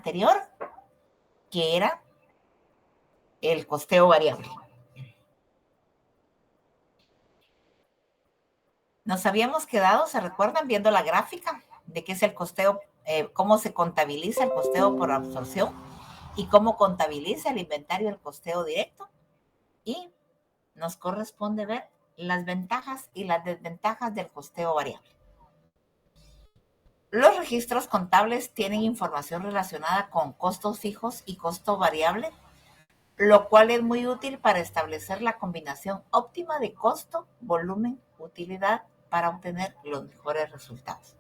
anterior, que era el costeo variable. Nos habíamos quedado, ¿se recuerdan? Viendo la gráfica de qué es el costeo, cómo se contabiliza el costeo por absorción y cómo contabiliza el inventario el costeo directo. Y nos corresponde ver las ventajas y las desventajas del costeo variable. Los registros contables tienen información relacionada con costos fijos y costo variable, lo cual es muy útil para establecer la combinación óptima de costo, volumen, utilidad para obtener los mejores resultados.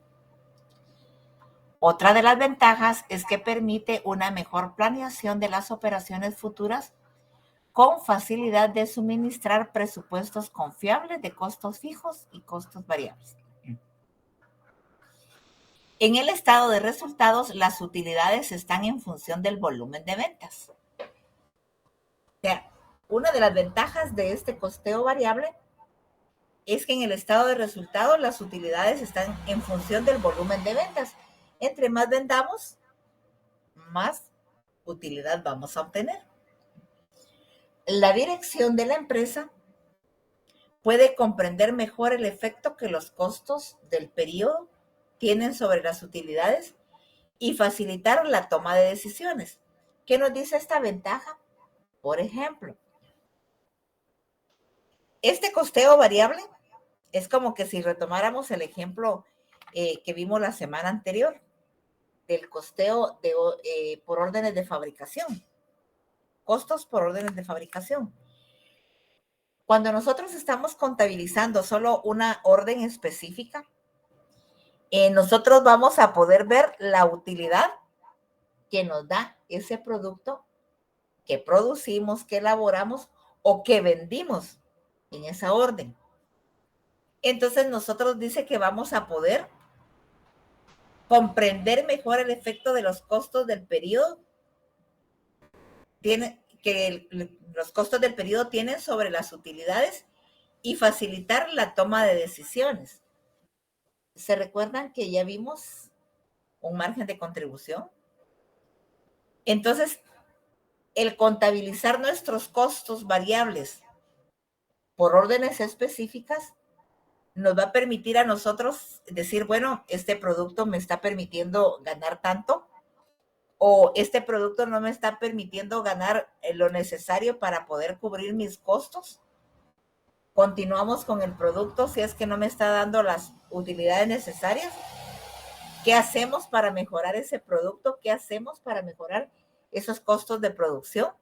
Otra de las ventajas es que permite una mejor planeación de las operaciones futuras con facilidad de suministrar presupuestos confiables de costos fijos y costos variables. En el estado de resultados, las utilidades están en función del volumen de ventas. O sea, una de las ventajas de este costeo variable es que en el estado de resultados las utilidades están en función del volumen de ventas. Entre más vendamos, más utilidad vamos a obtener. La dirección de la empresa puede comprender mejor el efecto que los costos del periodo tienen sobre las utilidades y facilitar la toma de decisiones. ¿Qué nos dice esta ventaja? Por ejemplo, este costeo variable es como que si retomáramos el ejemplo que vimos la semana anterior del costeo por órdenes de fabricación, costos por órdenes de fabricación. Cuando nosotros estamos contabilizando solo una orden específica, nosotros vamos a poder ver la utilidad que nos da ese producto que producimos, que elaboramos o que vendimos en esa orden. Entonces nosotros dice que vamos a poder comprender mejor el efecto de los costos del periodo los costos del periodo tienen sobre las utilidades y facilitar la toma de decisiones. ¿Se recuerdan que ya vimos un margen de contribución? Entonces, el contabilizar nuestros costos variables por órdenes específicas nos va a permitir a nosotros decir, bueno, este producto me está permitiendo ganar tanto o este producto no me está permitiendo ganar lo necesario para poder cubrir mis costos. Continuamos con el producto si es que no me está dando las utilidades necesarias. ¿Qué hacemos para mejorar ese producto? ¿Qué hacemos para mejorar esos costos de producción?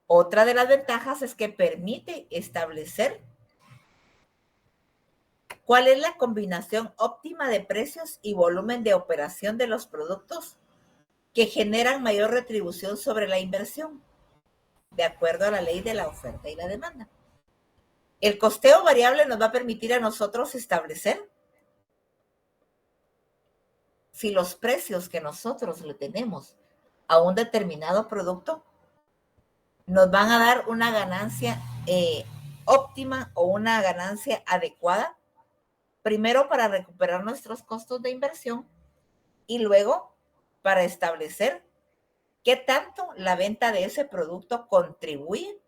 Otra de las ventajas es que permite establecer cuál es la combinación óptima de precios y volumen de operación de los productos que generan mayor retribución sobre la inversión, de acuerdo a la ley de la oferta y la demanda. El costeo variable nos va a permitir a nosotros establecer si los precios que nosotros le tenemos a un determinado producto nos van a dar una ganancia óptima o una ganancia adecuada, primero para recuperar nuestros costos de inversión y luego para establecer qué tanto la venta de ese producto contribuye,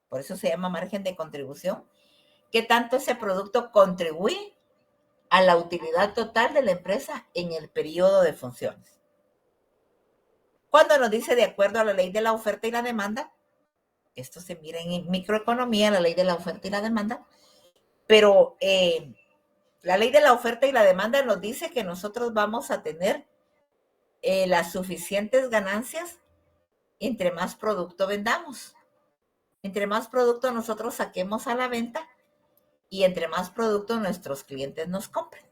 por eso se llama margen de contribución, qué tanto ese producto contribuye a la utilidad total de la empresa en el periodo de funciones. Cuando nos dice de acuerdo a la ley de la oferta y la demanda, esto se mira en microeconomía, la ley de la oferta y la demanda, pero la ley de la oferta y la demanda nos dice que nosotros vamos a tener las suficientes ganancias entre más producto vendamos. Entre más producto nosotros saquemos a la venta y entre más producto nuestros clientes nos compren.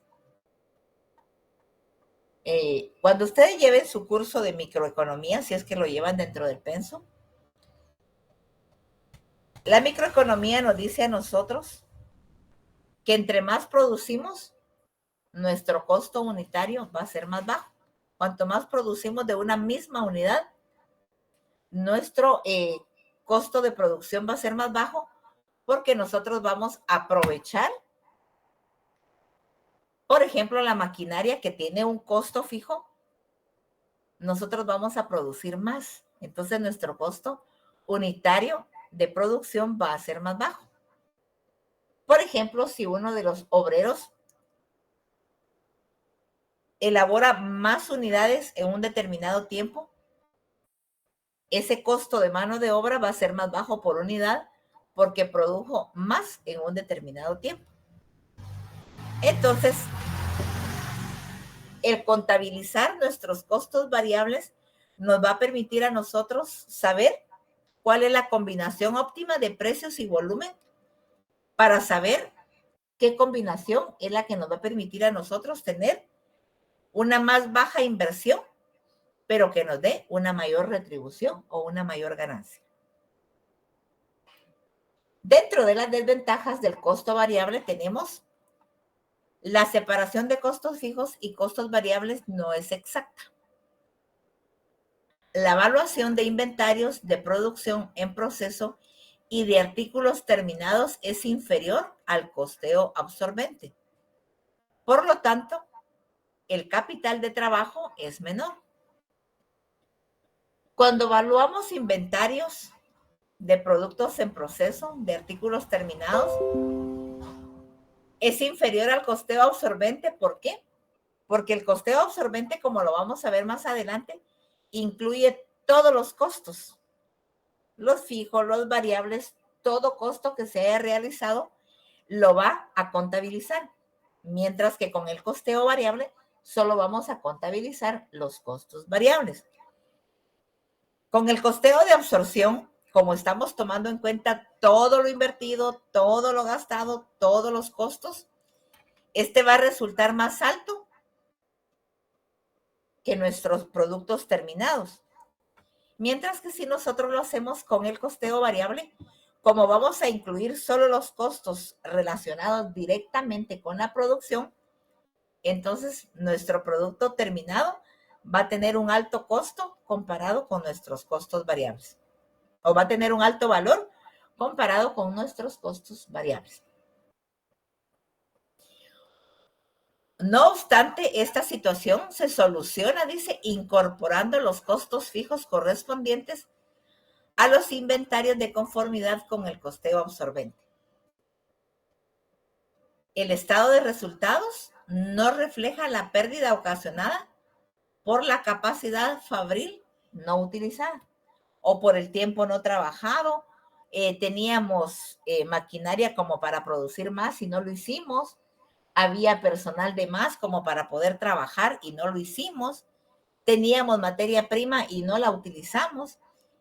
Cuando ustedes lleven su curso de microeconomía, si es que lo llevan dentro del pensum, la microeconomía nos dice a nosotros que entre más producimos, nuestro costo unitario va a ser más bajo. Cuanto más producimos de una misma unidad, nuestro costo de producción va a ser más bajo porque nosotros vamos a aprovechar, por ejemplo, la maquinaria que tiene un costo fijo, nosotros vamos a producir más. Entonces nuestro costo unitario de producción va a ser más bajo. Por ejemplo, si uno de los obreros elabora más unidades en un determinado tiempo, ese costo de mano de obra va a ser más bajo por unidad porque produjo más en un determinado tiempo. Entonces, el contabilizar nuestros costos variables nos va a permitir a nosotros saber cuál es la combinación óptima de precios y volumen para saber qué combinación es la que nos va a permitir a nosotros tener una más baja inversión, pero que nos dé una mayor retribución o una mayor ganancia. Dentro de las desventajas del costo variable tenemos la separación de costos fijos y costos variables no es exacta. La evaluación de inventarios de producción en proceso y de artículos terminados es inferior al costeo absorbente. Por lo tanto, el capital de trabajo es menor. Cuando evaluamos inventarios de productos en proceso, de artículos terminados, es inferior al costeo absorbente. ¿Por qué? Porque el costeo absorbente, como lo vamos a ver más adelante, incluye todos los costos, los fijos, los variables, todo costo que se haya realizado lo va a contabilizar, mientras que con el costeo variable solo vamos a contabilizar los costos variables. Con el costeo de absorción, como estamos tomando en cuenta todo lo invertido, todo lo gastado, todos los costos, este va a resultar más alto que nuestros productos terminados. Mientras que si nosotros lo hacemos con el costeo variable, como vamos a incluir solo los costos relacionados directamente con la producción, entonces nuestro producto terminado va a tener un alto costo comparado con nuestros costos variables, o va a tener un alto valor comparado con nuestros costos variables. No obstante, esta situación se soluciona, dice, incorporando los costos fijos correspondientes a los inventarios de conformidad con el costeo absorbente. El estado de resultados no refleja la pérdida ocasionada por la capacidad fabril no utilizada o por el tiempo no trabajado. Teníamos maquinaria como para producir más y no lo hicimos. Había personal de más como para poder trabajar y no lo hicimos. Teníamos materia prima y no la utilizamos.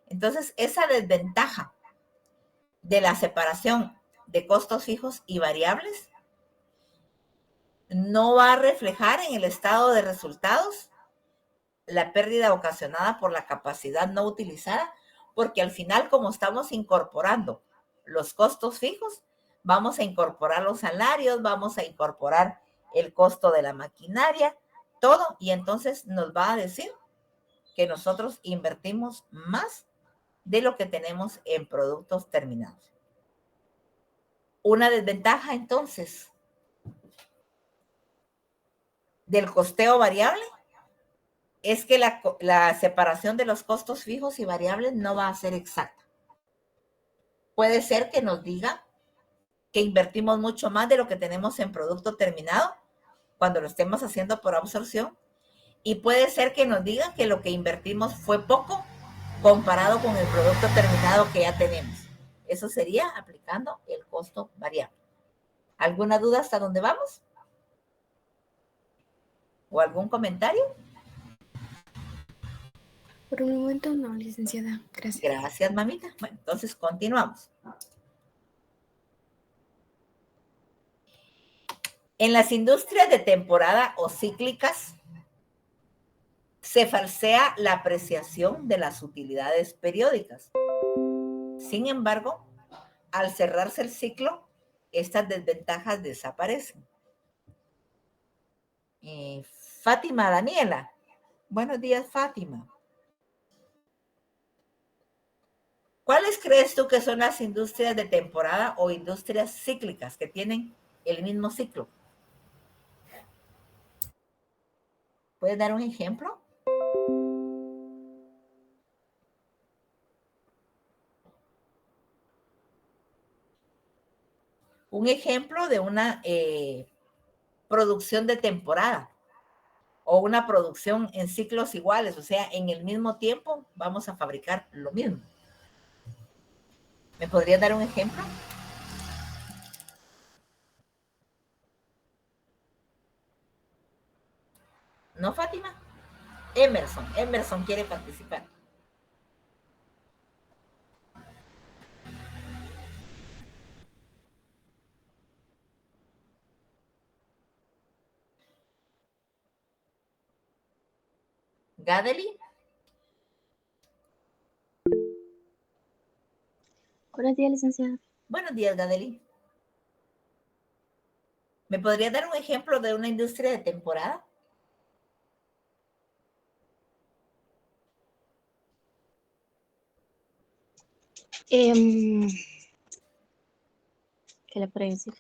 Entonces, esa desventaja de la separación de costos fijos y variables no va a reflejar en el estado de resultados la pérdida ocasionada por la capacidad no utilizada, porque al final, como estamos incorporando los costos fijos, vamos a incorporar los salarios, vamos a incorporar el costo de la maquinaria, todo, y entonces nos va a decir que nosotros invertimos más de lo que tenemos en productos terminados. Una desventaja, entonces, del costeo variable es que la separación de los costos fijos y variables no va a ser exacta. Puede ser que nos diga que invertimos mucho más de lo que tenemos en producto terminado cuando lo estemos haciendo por absorción, y puede ser que nos diga que lo que invertimos fue poco comparado con el producto terminado que ya tenemos. Eso sería aplicando el costo variable. ¿Alguna duda hasta dónde vamos? ¿O algún comentario? Por un momento no, licenciada. Gracias. Gracias, mamita. Bueno, entonces continuamos. En las industrias de temporada o cíclicas, se falsea la apreciación de las utilidades periódicas. Sin embargo, al cerrarse el ciclo, estas desventajas desaparecen. Fátima Daniela. Buenos días, Fátima. ¿Cuáles crees tú que son las industrias de temporada o industrias cíclicas que tienen el mismo ciclo? ¿Puedes dar un ejemplo? un ejemplo de una producción de temporada o una producción en ciclos iguales, o sea, en el mismo tiempo vamos a fabricar lo mismo. ¿Me podrías dar un ejemplo? ¿No, Fátima? Emerson quiere participar. Gadeli. Buenos días, licenciada. Buenos días, Gadeli. ¿Me podría dar un ejemplo de una industria de temporada? ¿Qué le podría decir?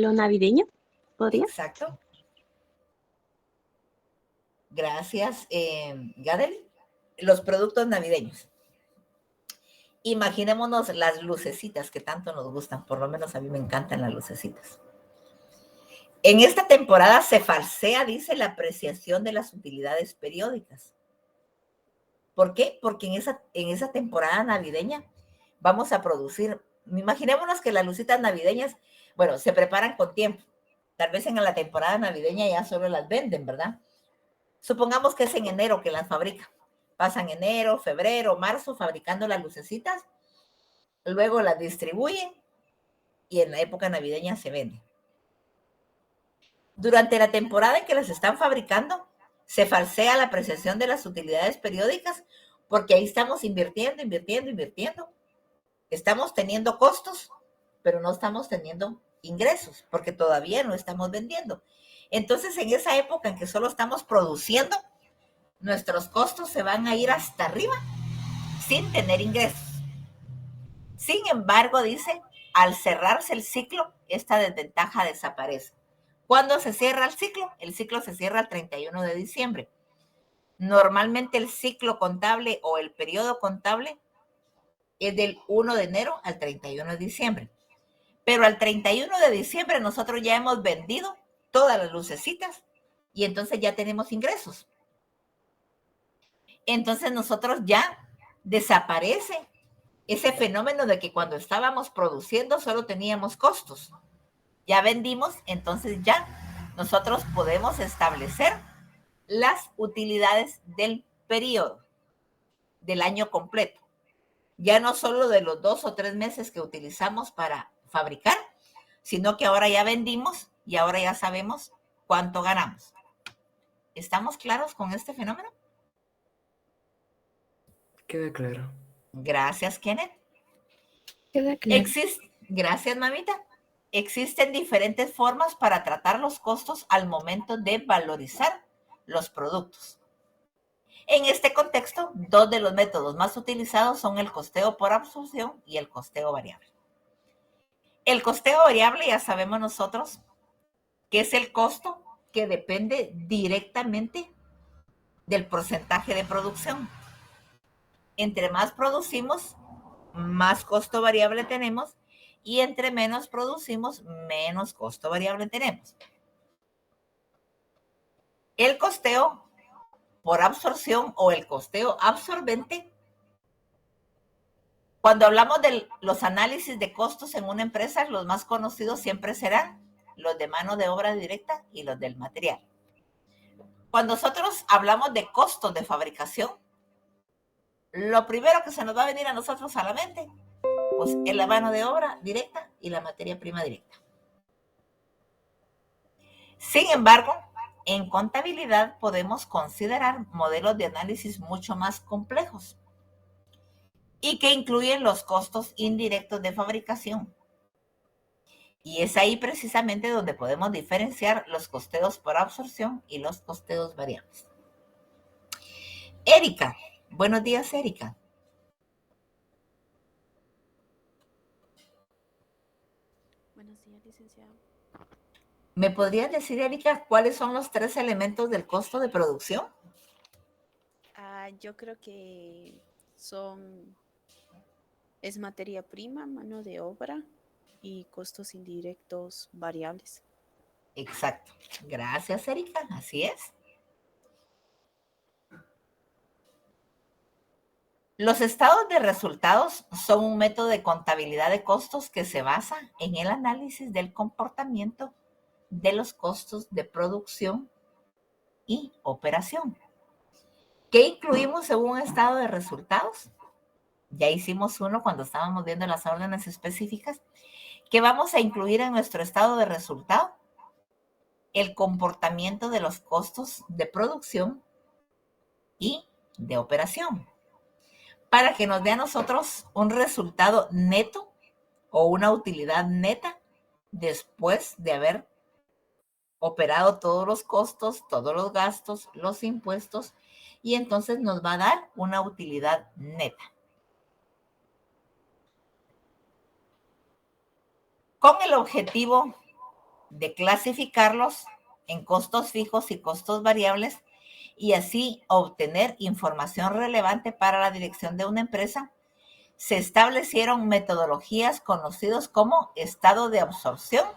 Lo navideño, ¿podría? Exacto. Gracias, Gadeli. Los productos navideños. Imaginémonos las lucecitas que tanto nos gustan, por lo menos a mí me encantan las lucecitas. En esta temporada se falsea, dice, la apreciación de las utilidades periódicas. ¿Por qué? Porque en esa temporada navideña vamos a producir, imaginémonos que las lucitas navideñas, bueno, se preparan con tiempo. Tal vez en la temporada navideña ya solo las venden, ¿verdad? Supongamos que es en enero que las fabrican. Pasan enero, febrero, marzo fabricando las lucecitas, luego las distribuyen y en la época navideña se venden. Durante la temporada en que las están fabricando, se falsea la apreciación de las utilidades periódicas porque ahí estamos invirtiendo. Estamos teniendo costos, pero no estamos teniendo ingresos porque todavía no estamos vendiendo. Entonces, en esa época en que solo estamos produciendo, nuestros costos se van a ir hasta arriba sin tener ingresos. Sin embargo, dice, al cerrarse el ciclo, esta desventaja desaparece. ¿Cuándo se cierra el ciclo? El ciclo se cierra el 31 de diciembre. Normalmente el ciclo contable o el periodo contable es del 1 de enero al 31 de diciembre. Pero al 31 de diciembre nosotros ya hemos vendido todas las lucecitas y entonces ya tenemos ingresos. Entonces nosotros ya desaparece ese fenómeno de que cuando estábamos produciendo solo teníamos costos. Ya vendimos, entonces ya nosotros podemos establecer las utilidades del periodo, del año completo. Ya no solo de los 2 o 3 meses que utilizamos para fabricar, sino que ahora ya vendimos y ahora ya sabemos cuánto ganamos. ¿Estamos claros con este fenómeno? Queda claro. Gracias, Kenneth. Queda claro. Gracias, mamita. Existen diferentes formas para tratar los costos al momento de valorizar los productos. En este contexto, dos de los métodos más utilizados son el costeo por absorción y el costeo variable. El costeo variable ya sabemos nosotros que es el costo que depende directamente del porcentaje de producción. Entre más producimos, más costo variable tenemos y entre menos producimos, menos costo variable tenemos. El costeo por absorción o el costeo absorbente, cuando hablamos de los análisis de costos en una empresa, los más conocidos siempre serán los de mano de obra directa y los del material. Cuando nosotros hablamos de costos de fabricación, lo primero que se nos va a venir a nosotros a la mente, pues es la mano de obra directa y la materia prima directa. Sin embargo, en contabilidad podemos considerar modelos de análisis mucho más complejos y que incluyen los costos indirectos de fabricación. Y es ahí precisamente donde podemos diferenciar los costeos por absorción y los costeos variables. Erika, buenos días, Erika. Buenos días, licenciado. ¿Me podrías decir, Erika, cuáles son los 3 elementos del costo de producción? Yo creo que son Es materia prima, mano de obra y costos indirectos variables. Exacto. Gracias, Erika. Así es. Los estados de resultados son un método de contabilidad de costos que se basa en el análisis del comportamiento de los costos de producción y operación. ¿Qué incluimos en un estado de resultados? Ya hicimos uno cuando estábamos viendo las órdenes específicas. ¿Qué vamos a incluir en nuestro estado de resultado? El comportamiento de los costos de producción y de operación, para que nos dé a nosotros un resultado neto o una utilidad neta después de haber operado todos los costos, todos los gastos, los impuestos, y entonces nos va a dar una utilidad neta. Con el objetivo de clasificarlos en costos fijos y costos variables y así obtener información relevante para la dirección de una empresa, se establecieron metodologías conocidas como estado de absorción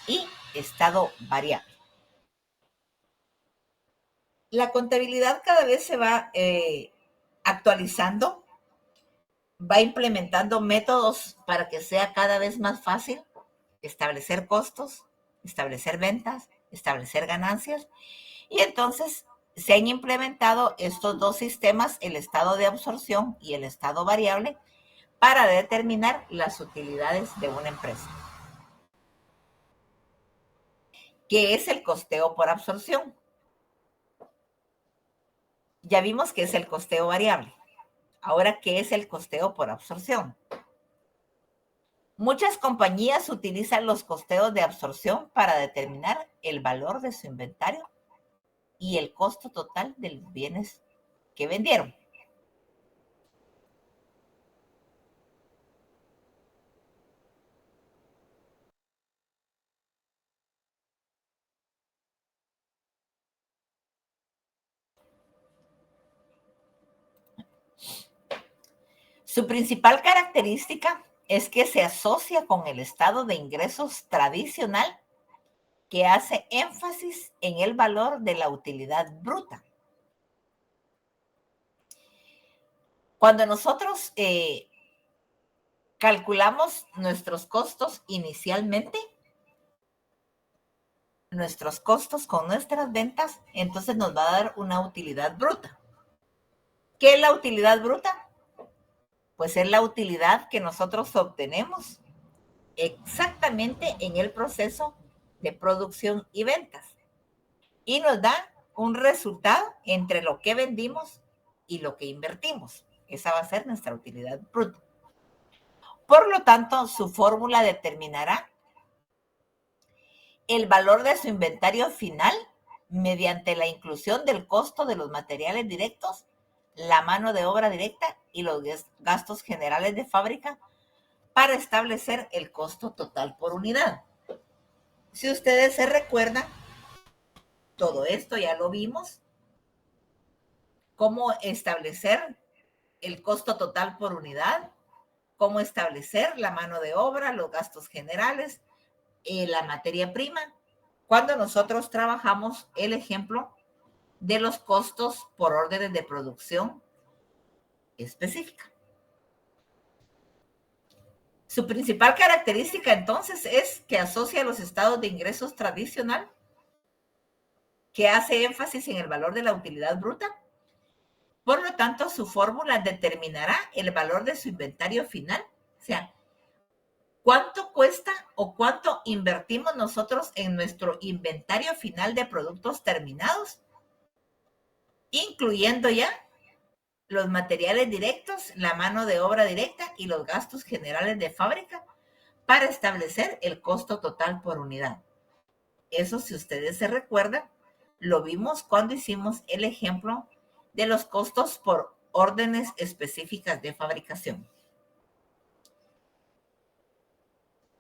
y estado variable. La contabilidad cada vez se va actualizando, va implementando métodos para que sea cada vez más fácil establecer costos, establecer ventas, establecer ganancias, y entonces se han implementado estos dos sistemas, el estado de absorción y el estado variable, para determinar las utilidades de una empresa. ¿Qué es el costeo por absorción? Ya vimos que es el costeo variable. Ahora, ¿qué es el costeo por absorción? Muchas compañías utilizan los costeos de absorción para determinar el valor de su inventario y el costo total de los bienes que vendieron. Su principal característica es que se asocia con el estado de ingresos tradicional, que hace énfasis en el valor de la utilidad bruta. Cuando nosotros calculamos nuestros costos inicialmente, nuestros costos con nuestras ventas, entonces nos va a dar una utilidad bruta. ¿Qué es la utilidad bruta? Pues es la utilidad que nosotros obtenemos exactamente en el proceso de producción y ventas. Y nos da un resultado entre lo que vendimos y lo que invertimos. Esa va a ser nuestra utilidad bruta. Por lo tanto, su fórmula determinará el valor de su inventario final mediante la inclusión del costo de los materiales directos, la mano de obra directa y los gastos generales de fábrica para establecer el costo total por unidad. Si ustedes se recuerdan, todo esto ya lo vimos, cómo establecer el costo total por unidad, cómo establecer la mano de obra, los gastos generales, la materia prima, cuando nosotros trabajamos el ejemplo de los costos por órdenes de producción específica. Su principal característica entonces es que asocia los estados de ingresos tradicional, que hace énfasis en el valor de la utilidad bruta. Por lo tanto, su fórmula determinará el valor de su inventario final, o sea, cuánto cuesta o cuánto invertimos nosotros en nuestro inventario final de productos terminados, incluyendo ya los materiales directos, la mano de obra directa y los gastos generales de fábrica para establecer el costo total por unidad. Eso, si ustedes se recuerdan, lo vimos cuando hicimos el ejemplo de los costos por órdenes específicas de fabricación.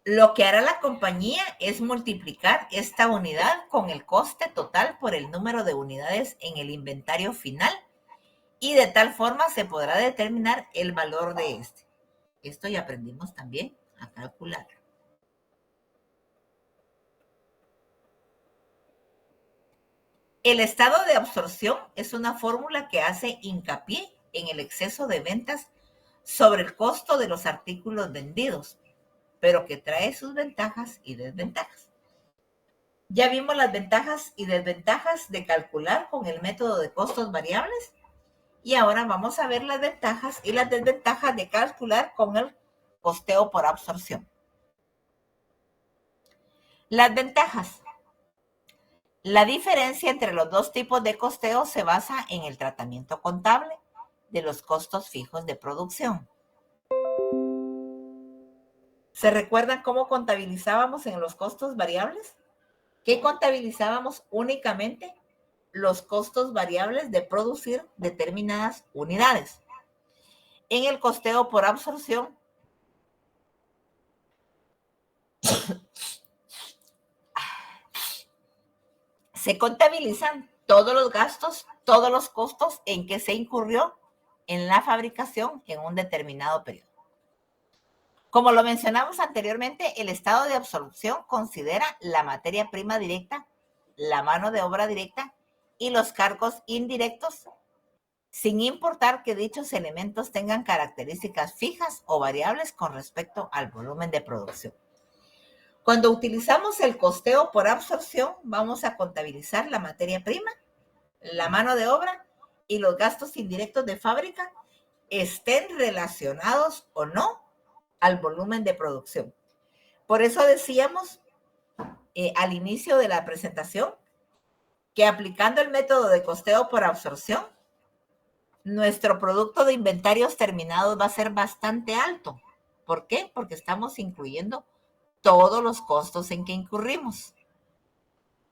Lo que hará la compañía es multiplicar esta unidad con el coste total por el número de unidades en el inventario final, y de tal forma se podrá determinar el valor de este. Esto ya aprendimos también a calcular. El estado de absorción es una fórmula que hace hincapié en el exceso de ventas sobre el costo de los artículos vendidos, pero que trae sus ventajas y desventajas. Ya vimos las ventajas y desventajas de calcular con el método de costos variables y ahora vamos a ver las ventajas y las desventajas de calcular con el costeo por absorción. Las ventajas. La diferencia entre los dos tipos de costeo se basa en el tratamiento contable de los costos fijos de producción. ¿Se recuerdan cómo contabilizábamos en los costos variables? ¿Qué contabilizábamos únicamente? Los costos variables de producir determinadas unidades. En el costeo por absorción, se contabilizan todos los gastos, todos los costos en que se incurrió en la fabricación en un determinado periodo. Como lo mencionamos anteriormente, el estado de absorción considera la materia prima directa, la mano de obra directa y los cargos indirectos, sin importar que dichos elementos tengan características fijas o variables con respecto al volumen de producción. Cuando utilizamos el costeo por absorción, vamos a contabilizar la materia prima, la mano de obra y los gastos indirectos de fábrica, estén relacionados o no al volumen de producción. Por eso decíamos al inicio de la presentación que aplicando el método de costeo por absorción, nuestro producto de inventarios terminados va a ser bastante alto. ¿Por qué? Porque estamos incluyendo todos los costos en que incurrimos.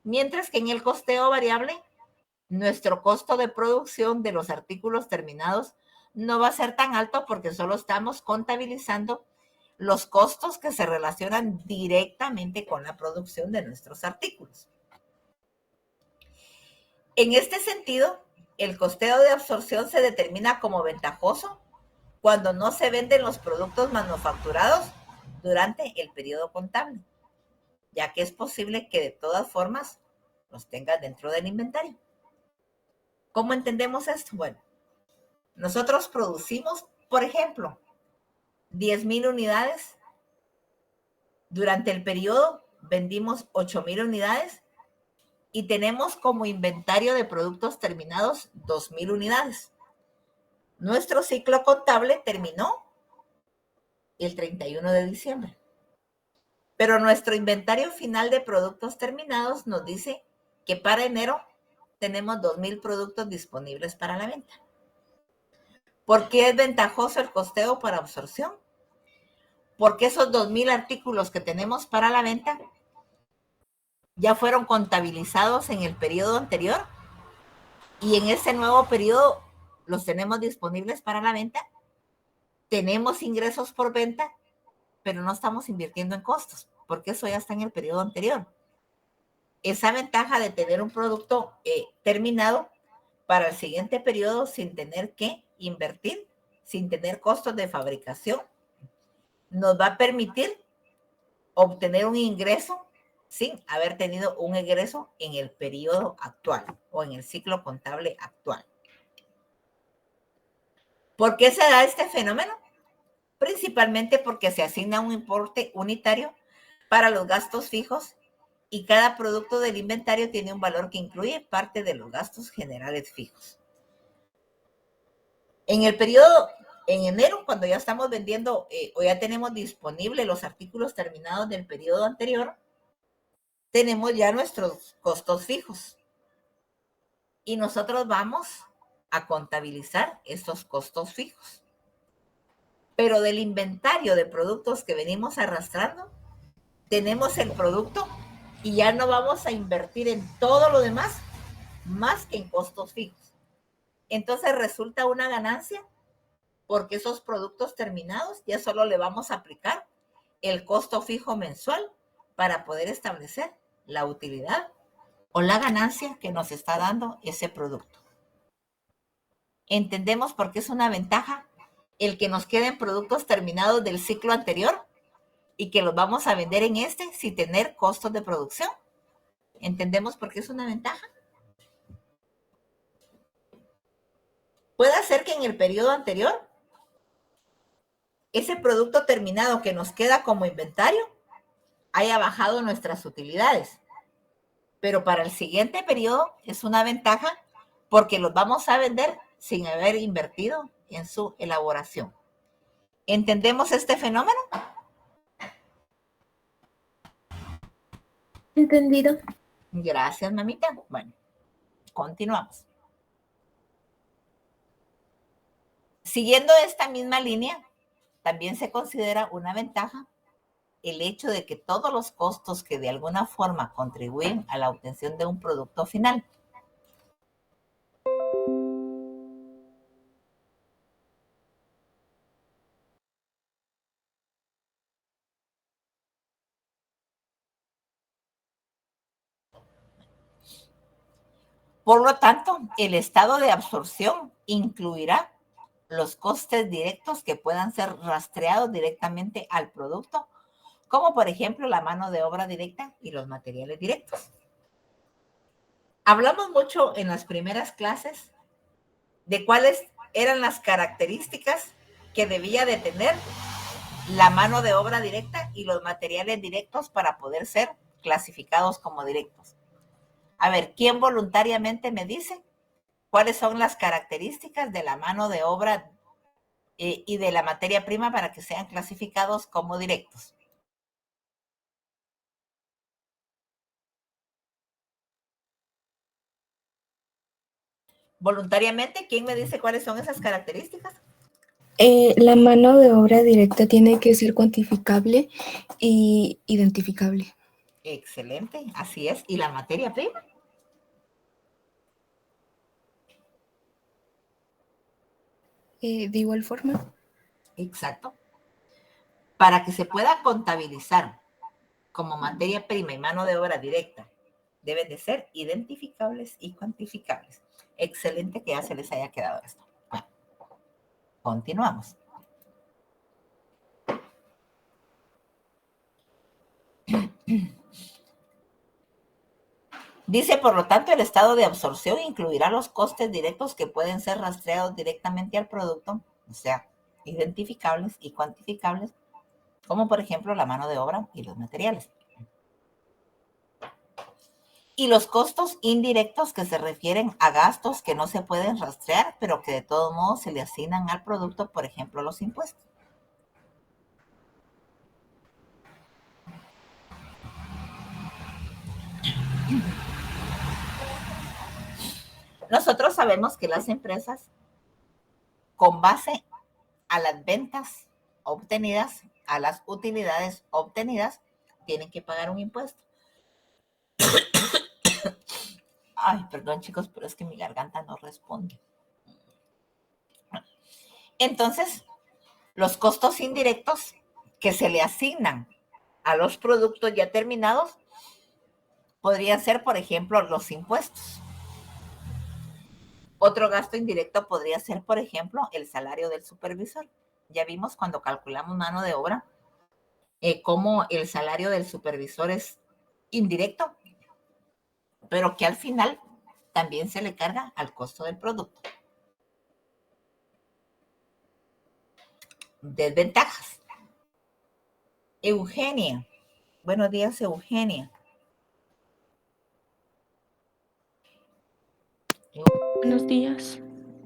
Mientras que en el costeo variable, nuestro costo de producción de los artículos terminados no va a ser tan alto porque solo estamos contabilizando los costos que se relacionan directamente con la producción de nuestros artículos. En este sentido, el costeo de absorción se determina como ventajoso cuando no se venden los productos manufacturados durante el periodo contable, ya que es posible que de todas formas los tengas dentro del inventario. ¿Cómo entendemos esto? Bueno, nosotros producimos, por ejemplo, 10,000 unidades. Durante el periodo vendimos 8,000 unidades y tenemos como inventario de productos terminados 2,000 unidades. Nuestro ciclo contable terminó el 31 de diciembre. Pero nuestro inventario final de productos terminados nos dice que para enero tenemos 2,000 productos disponibles para la venta. ¿Por qué es ventajoso el costeo por absorción? Porque esos 2,000 artículos que tenemos para la venta ya fueron contabilizados en el periodo anterior y en ese nuevo periodo los tenemos disponibles para la venta. Tenemos ingresos por venta, pero no estamos invirtiendo en costos, porque eso ya está en el periodo anterior. Esa ventaja de tener un producto terminado para el siguiente periodo sin tener que invertir, sin tener costos de fabricación, nos va a permitir obtener un ingreso sin haber tenido un egreso en el periodo actual o en el ciclo contable actual. ¿Por qué se da este fenómeno? Principalmente porque se asigna un importe unitario para los gastos fijos y cada producto del inventario tiene un valor que incluye parte de los gastos generales fijos. En el periodo, en enero, cuando ya estamos vendiendo o ya tenemos disponibles los artículos terminados del periodo anterior, tenemos ya nuestros costos fijos y nosotros vamos a contabilizar estos costos fijos. Pero del inventario de productos que venimos arrastrando, tenemos el producto y ya no vamos a invertir en todo lo demás más que en costos fijos. Entonces resulta una ganancia porque esos productos terminados ya solo le vamos a aplicar el costo fijo mensual para poder establecer la utilidad o la ganancia que nos está dando ese producto. Entendemos por qué es una ventaja el que nos queden productos terminados del ciclo anterior y que los vamos a vender en este sin tener costos de producción. ¿Entendemos por qué es una ventaja? Puede ser que en el periodo anterior ese producto terminado que nos queda como inventario haya bajado nuestras utilidades. Pero para el siguiente periodo es una ventaja porque los vamos a vender sin haber invertido en su elaboración. ¿Entendemos este fenómeno? Entendido. Gracias, mamita. Bueno, continuamos. Siguiendo esta misma línea, también se considera una ventaja el hecho de que todos los costos que de alguna forma contribuyen a la obtención de un producto final. Por lo tanto, el estado de absorción incluirá los costes directos que puedan ser rastreados directamente al producto, como por ejemplo la mano de obra directa y los materiales directos. Hablamos mucho en las primeras clases de cuáles eran las características que debía de tener la mano de obra directa y los materiales directos para poder ser clasificados como directos. A ver, ¿quién voluntariamente me dice cuáles son las características de la mano de obra y de la materia prima para que sean clasificados como directos? Voluntariamente, ¿quién me dice cuáles son esas características? La mano de obra directa tiene que ser cuantificable y identificable. Excelente, así es. ¿Y la materia prima? De igual forma. Exacto. Para que se pueda contabilizar como materia prima y mano de obra directa, deben de ser identificables y cuantificables. Excelente que ya se les haya quedado esto. Bueno, continuamos. Dice, por lo tanto, el estado de absorción incluirá los costes directos que pueden ser rastreados directamente al producto, o sea, identificables y cuantificables, como por ejemplo la mano de obra y los materiales. Y los costos indirectos que se refieren a gastos que no se pueden rastrear, pero que de todos modos se le asignan al producto, por ejemplo, los impuestos. Nosotros sabemos que las empresas, con base a las ventas obtenidas, a las utilidades obtenidas, tienen que pagar un impuesto. Ay, perdón chicos, pero es que mi garganta no responde. Entonces, los costos indirectos que se le asignan a los productos ya terminados podrían ser, por ejemplo, los impuestos. Otro gasto indirecto podría ser, por ejemplo, el salario del supervisor. Ya vimos cuando calculamos mano de obra, cómo el salario del supervisor es indirecto, pero que al final también se le carga al costo del producto. Desventajas. Eugenia. Buenos días, Eugenia. Buenos días.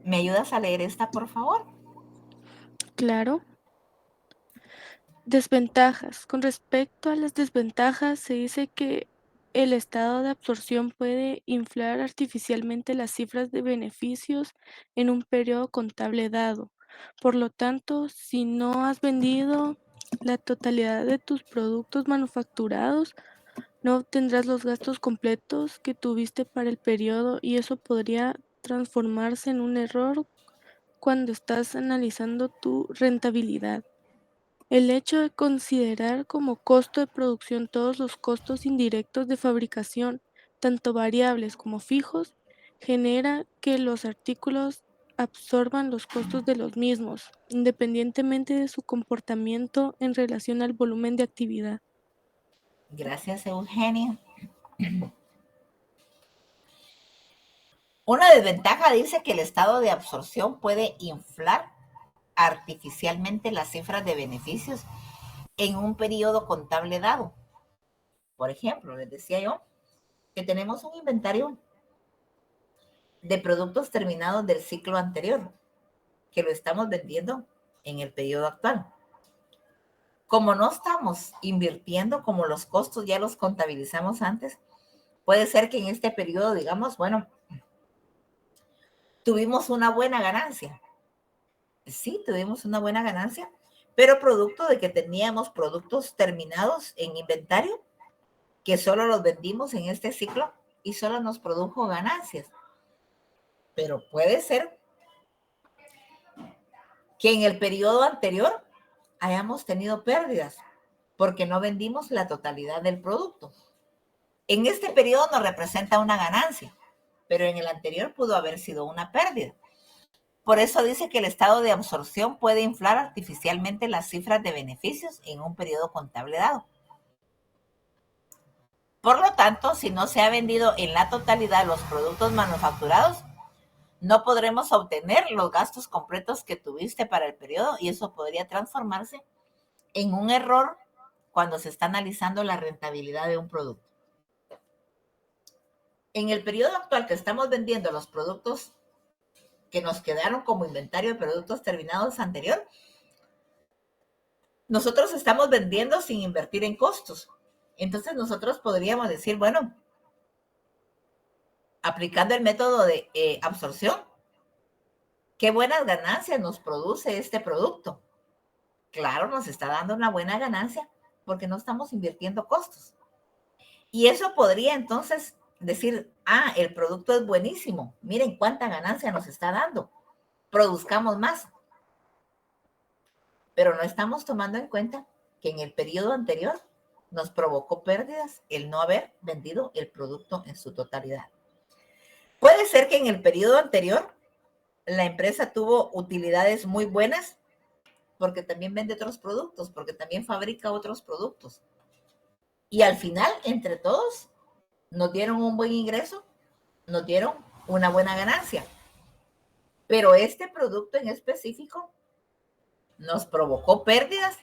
¿Me ayudas a leer esta, por favor? Claro. Desventajas. Con respecto a las desventajas, se dice que el estado de absorción puede inflar artificialmente las cifras de beneficios en un periodo contable dado. Por lo tanto, si no has vendido la totalidad de tus productos manufacturados, no obtendrás los gastos completos que tuviste para el periodo y eso podría transformarse en un error cuando estás analizando tu rentabilidad. El hecho de considerar como costo de producción todos los costos indirectos de fabricación, tanto variables como fijos, genera que los artículos absorban los costos de los mismos, independientemente de su comportamiento en relación al volumen de actividad. Gracias, Eugenia. Una desventaja dice que el estado de absorción puede inflar artificialmente las cifras de beneficios en un periodo contable dado. Por ejemplo, les decía yo que tenemos un inventario de productos terminados del ciclo anterior, que lo estamos vendiendo en el periodo actual. Como no estamos invirtiendo, como los costos ya los contabilizamos antes, puede ser que en este periodo digamos, bueno, tuvimos una buena ganancia. Sí, tuvimos una buena ganancia, pero producto de que teníamos productos terminados en inventario, que solo los vendimos en este ciclo y solo nos produjo ganancias. Pero puede ser que en el periodo anterior hayamos tenido pérdidas porque no vendimos la totalidad del producto. En este periodo nos representa una ganancia, pero en el anterior pudo haber sido una pérdida. Por eso dice que el estado de absorción puede inflar artificialmente las cifras de beneficios en un periodo contable dado. Por lo tanto, si no se ha vendido en la totalidad los productos manufacturados, no podremos obtener los gastos completos que tuviste para el periodo y eso podría transformarse en un error cuando se está analizando la rentabilidad de un producto. En el periodo actual que estamos vendiendo los productos que nos quedaron como inventario de productos terminados anterior, nosotros estamos vendiendo sin invertir en costos. Entonces nosotros podríamos decir, bueno, aplicando el método de absorción, qué buenas ganancias nos produce este producto. Claro, nos está dando una buena ganancia porque no estamos invirtiendo costos. Y eso podría entonces decir, el producto es buenísimo, miren cuánta ganancia nos está dando, produzcamos más. Pero no estamos tomando en cuenta que en el periodo anterior nos provocó pérdidas el no haber vendido el producto en su totalidad. Puede ser que en el periodo anterior la empresa tuvo utilidades muy buenas porque también vende otros productos, porque también fabrica otros productos. Y al final, entre todos, nos dieron un buen ingreso, nos dieron una buena ganancia. Pero este producto en específico nos provocó pérdidas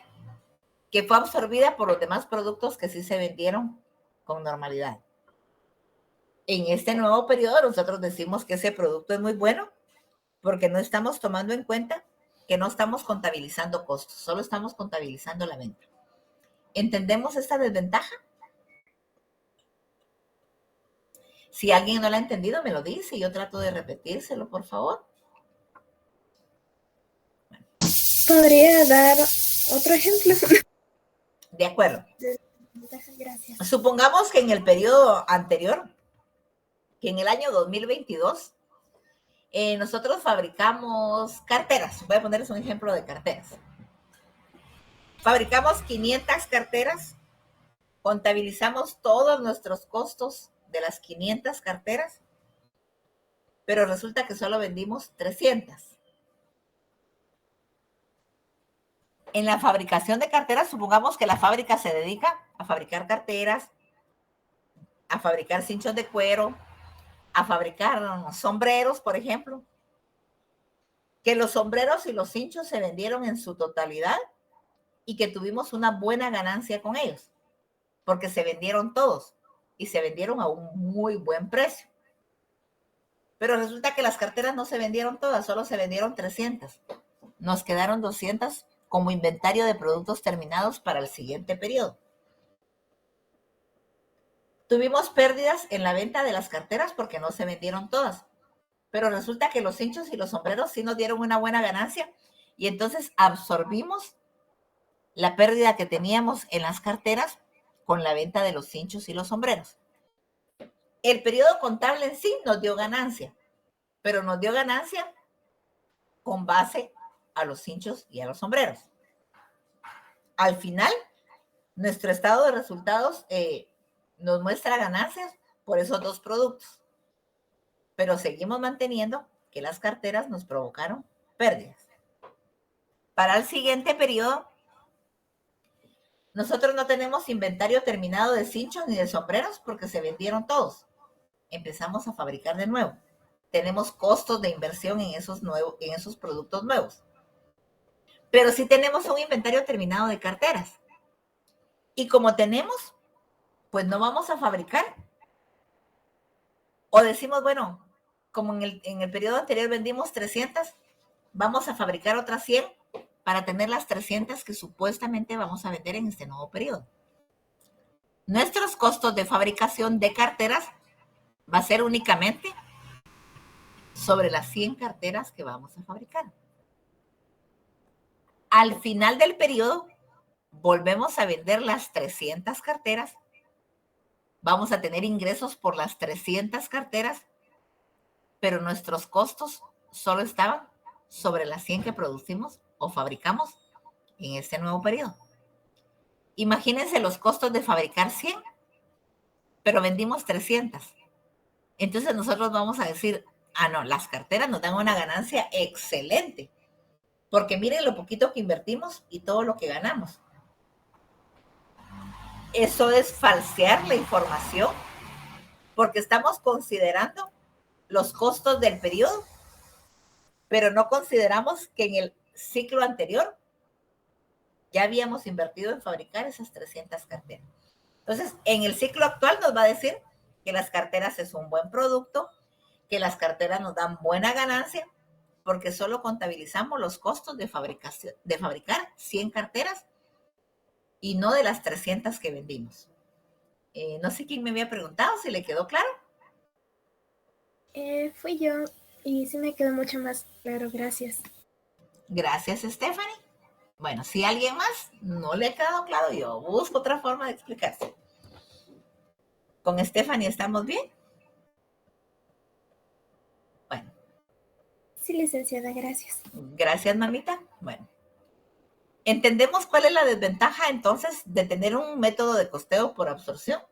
que fue absorbida por los demás productos que sí se vendieron con normalidad. En este nuevo periodo nosotros decimos que ese producto es muy bueno porque no estamos tomando en cuenta que no estamos contabilizando costos, solo estamos contabilizando la venta. ¿Entendemos esta desventaja? Si alguien no la ha entendido, me lo dice y yo trato de repetírselo, por favor. ¿Podría dar otro ejemplo? De acuerdo. Gracias. Supongamos que en el periodo anterior, que en el año 2022, nosotros fabricamos carteras. Voy a ponerles un ejemplo de carteras. Fabricamos 500 carteras, contabilizamos todos nuestros costos de las 500 carteras, pero resulta que solo vendimos 300. En la fabricación de carteras, supongamos que la fábrica se dedica a fabricar carteras, a fabricar cinchos de cuero, a fabricar sombreros, por ejemplo. Que los sombreros y los cinchos se vendieron en su totalidad y que tuvimos una buena ganancia con ellos, porque se vendieron todos y se vendieron a un muy buen precio. Pero resulta que las carteras no se vendieron todas, solo se vendieron 300. Nos quedaron 200 como inventario de productos terminados para el siguiente periodo. Tuvimos pérdidas en la venta de las carteras porque no se vendieron todas, pero resulta que los cinchos y los sombreros sí nos dieron una buena ganancia y entonces absorbimos la pérdida que teníamos en las carteras con la venta de los cinchos y los sombreros. El periodo contable en sí nos dio ganancia, pero nos dio ganancia con base a los cinchos y a los sombreros. Al final, nuestro estado de resultados nos muestra ganancias por esos dos productos, pero seguimos manteniendo que las carteras nos provocaron pérdidas. Para el siguiente periodo, nosotros no tenemos inventario terminado de cinchos ni de sombreros porque se vendieron todos. Empezamos a fabricar de nuevo. Tenemos costos de inversión en esos productos nuevos. Pero sí tenemos un inventario terminado de carteras. Y como tenemos, pues no vamos a fabricar. O decimos, bueno, como en el periodo anterior vendimos 300, vamos a fabricar otras 100 para tener las 300 que supuestamente vamos a vender en este nuevo periodo. Nuestros costos de fabricación de carteras va a ser únicamente sobre las 100 carteras que vamos a fabricar. Al final del periodo, volvemos a vender las 300 carteras. Vamos a tener ingresos por las 300 carteras, pero nuestros costos solo estaban sobre las 100 que producimos o fabricamos en este nuevo periodo. Imagínense los costos de fabricar 100, pero vendimos 300. Entonces nosotros vamos a decir, no, las carteras nos dan una ganancia excelente, porque miren lo poquito que invertimos y todo lo que ganamos. Eso es falsear la información, porque estamos considerando los costos del periodo, pero no consideramos que en el ciclo anterior ya habíamos invertido en fabricar esas 300 carteras. Entonces, en el ciclo actual nos va a decir que las carteras es un buen producto, que las carteras nos dan buena ganancia, porque solo contabilizamos los costos de fabricación, de fabricar 100 carteras y no de las 300 que vendimos. No sé quién me había preguntado, si le quedó claro. Fui yo y sí me quedó mucho más claro, gracias. Gracias, Stephanie. Bueno, si alguien más no le ha quedado claro, yo busco otra forma de explicarse. ¿Con Stephanie estamos bien? Bueno. Sí, licenciada, gracias. Gracias, mamita. Bueno. ¿Entendemos cuál es la desventaja, entonces, de tener un método de costeo por absorción?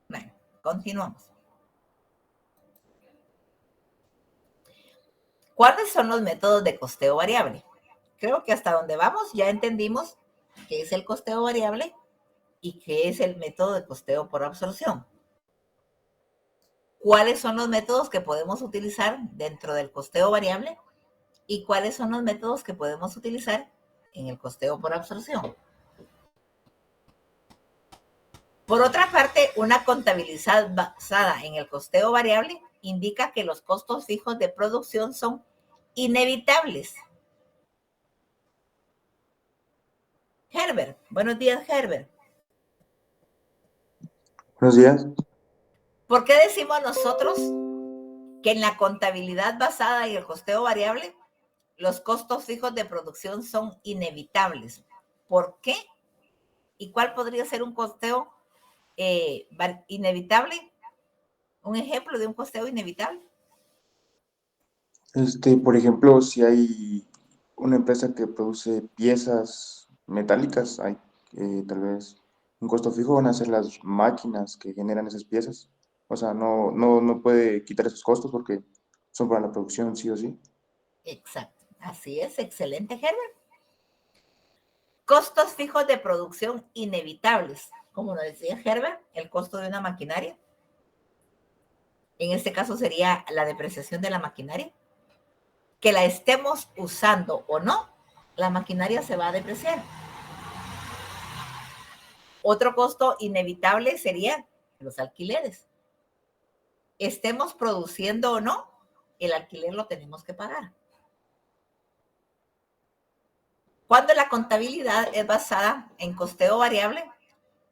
Bueno, continuamos. ¿Cuáles son los métodos de costeo variable? Creo que hasta donde vamos ya entendimos qué es el costeo variable y qué es el método de costeo por absorción. ¿Cuáles son los métodos que podemos utilizar dentro del costeo variable y cuáles son los métodos que podemos utilizar en el costeo por absorción? Por otra parte, una contabilidad basada en el costeo variable indica que los costos fijos de producción son inevitables. Herbert, buenos días, Herbert. Buenos días. ¿Por qué decimos nosotros que en la contabilidad basada en el costeo variable los costos fijos de producción son inevitables? ¿Por qué? ¿Y cuál podría ser un costeo inevitable? ¿Un ejemplo de un costeo inevitable? Por ejemplo, si hay una empresa que produce piezas metálicas, hay tal vez un costo fijo, van a ser las máquinas que generan esas piezas. O sea, no puede quitar esos costos porque son para la producción, sí o sí. Exacto, así es, excelente, Herbert. Costos fijos de producción inevitables, como nos decía Herbert, el costo de una maquinaria. En este caso sería la depreciación de la maquinaria. Que la estemos usando o no, la maquinaria se va a depreciar. Otro costo inevitable sería los alquileres. Estemos produciendo o no, el alquiler lo tenemos que pagar. Cuando la contabilidad es basada en costeo variable,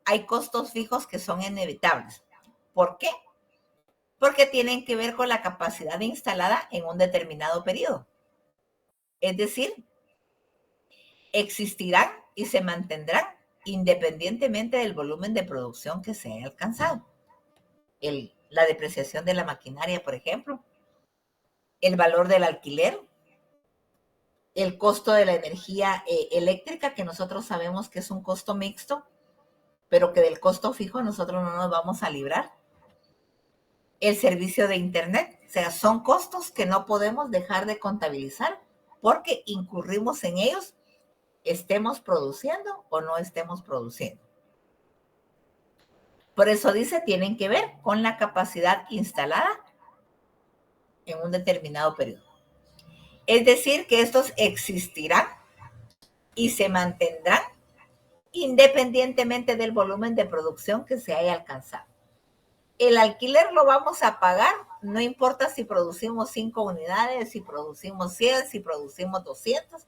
hay costos fijos que son inevitables. ¿Por qué? Porque tienen que ver con la capacidad instalada en un determinado periodo. Es decir, existirán y se mantendrán independientemente del volumen de producción que se haya alcanzado. La depreciación de la maquinaria, por ejemplo, el valor del alquiler, el costo de la energía eléctrica, que nosotros sabemos que es un costo mixto, pero que del costo fijo nosotros no nos vamos a librar. el servicio de Internet. O sea, son costos que no podemos dejar de contabilizar porque incurrimos en ellos, estemos produciendo o no estemos produciendo. Por eso dice, tienen que ver con la capacidad instalada en un determinado periodo. Es decir, que estos existirán y se mantendrán independientemente del volumen de producción que se haya alcanzado. El alquiler lo vamos a pagar, no importa si producimos 5 unidades, si producimos 100, si producimos 200,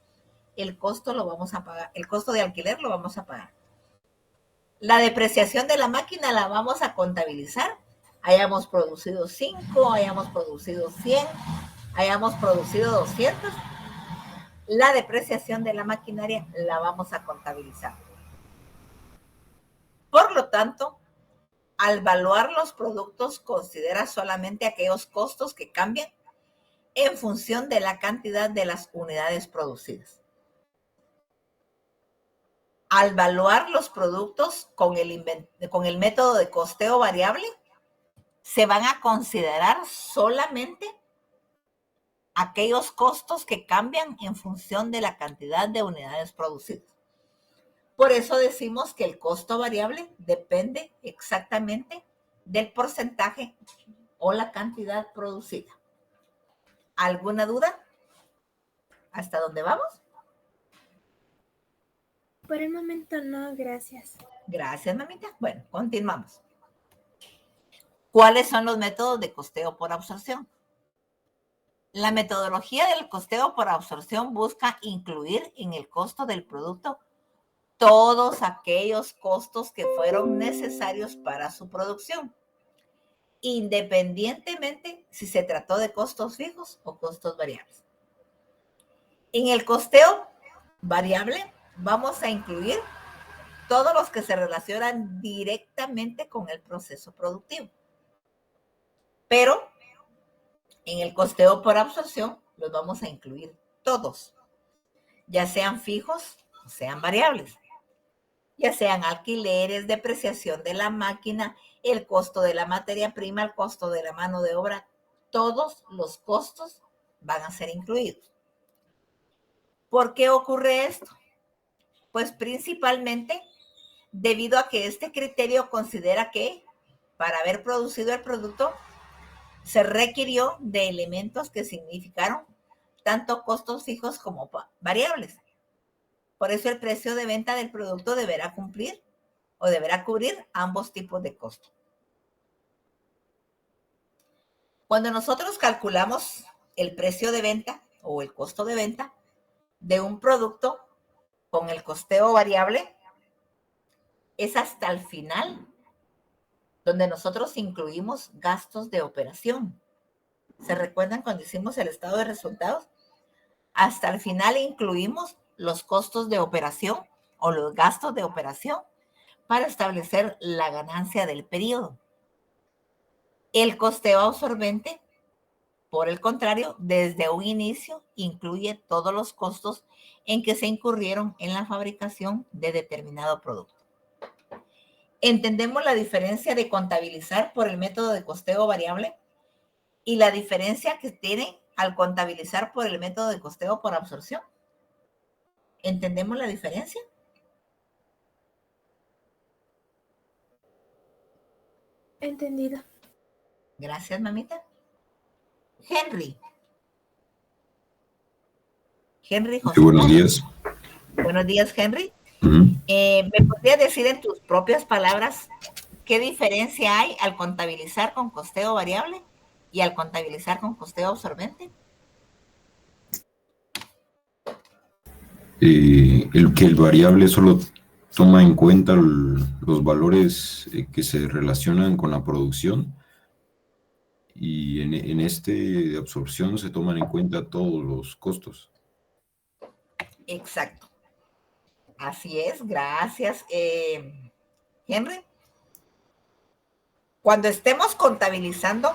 el costo lo vamos a pagar, el costo de alquiler lo vamos a pagar. La depreciación de la máquina la vamos a contabilizar, hayamos producido 5, hayamos producido 100, hayamos producido 200, la depreciación de la maquinaria la vamos a contabilizar. Por lo tanto, al evaluar los productos, considera solamente aquellos costos que cambian en función de la cantidad de las unidades producidas. Al evaluar los productos con el método de costeo variable, se van a considerar solamente aquellos costos que cambian en función de la cantidad de unidades producidas. Por eso decimos que el costo variable depende exactamente del porcentaje o la cantidad producida. ¿Alguna duda? ¿Hasta dónde vamos? Por el momento no, gracias. Gracias, mamita. Bueno, continuamos. ¿Cuáles son los métodos de costeo por absorción? La metodología del costeo por absorción busca incluir en el costo del producto todos aquellos costos que fueron necesarios para su producción, independientemente si se trató de costos fijos o costos variables. En el costeo variable vamos a incluir todos los que se relacionan directamente con el proceso productivo. Pero en el costeo por absorción los vamos a incluir todos, ya sean fijos o sean variables, ya sean alquileres, depreciación de la máquina, el costo de la materia prima, el costo de la mano de obra, todos los costos van a ser incluidos. ¿Por qué ocurre esto? Pues principalmente debido a que este criterio considera que para haber producido el producto se requirió de elementos que significaron tanto costos fijos como variables. Por eso el precio de venta del producto deberá cumplir o deberá cubrir ambos tipos de costo. Cuando nosotros calculamos el precio de venta o el costo de venta de un producto con el costeo variable, es hasta el final donde nosotros incluimos gastos de operación. ¿Se recuerdan cuando hicimos el estado de resultados? Hasta el final incluimos los costos de operación o los gastos de operación para establecer la ganancia del periodo. El costeo absorbente, por el contrario, desde un inicio incluye todos los costos en que se incurrieron en la fabricación de determinado producto. ¿Entendemos la diferencia de contabilizar por el método de costeo variable y la diferencia que tiene al contabilizar por el método de costeo por absorción? ¿Entendemos la diferencia? Entendido. Gracias, mamita. Henry. Henry José. Sí, buenos días. Buenos días, Henry. Ujú. ¿Me podrías decir en tus propias palabras qué diferencia hay al contabilizar con costeo variable y al contabilizar con costeo absorbente? El variable solo toma en cuenta los valores que se relacionan con la producción, y en este de absorción se toman en cuenta todos los costos. Exacto. Así es, gracias, Henry. Cuando estemos contabilizando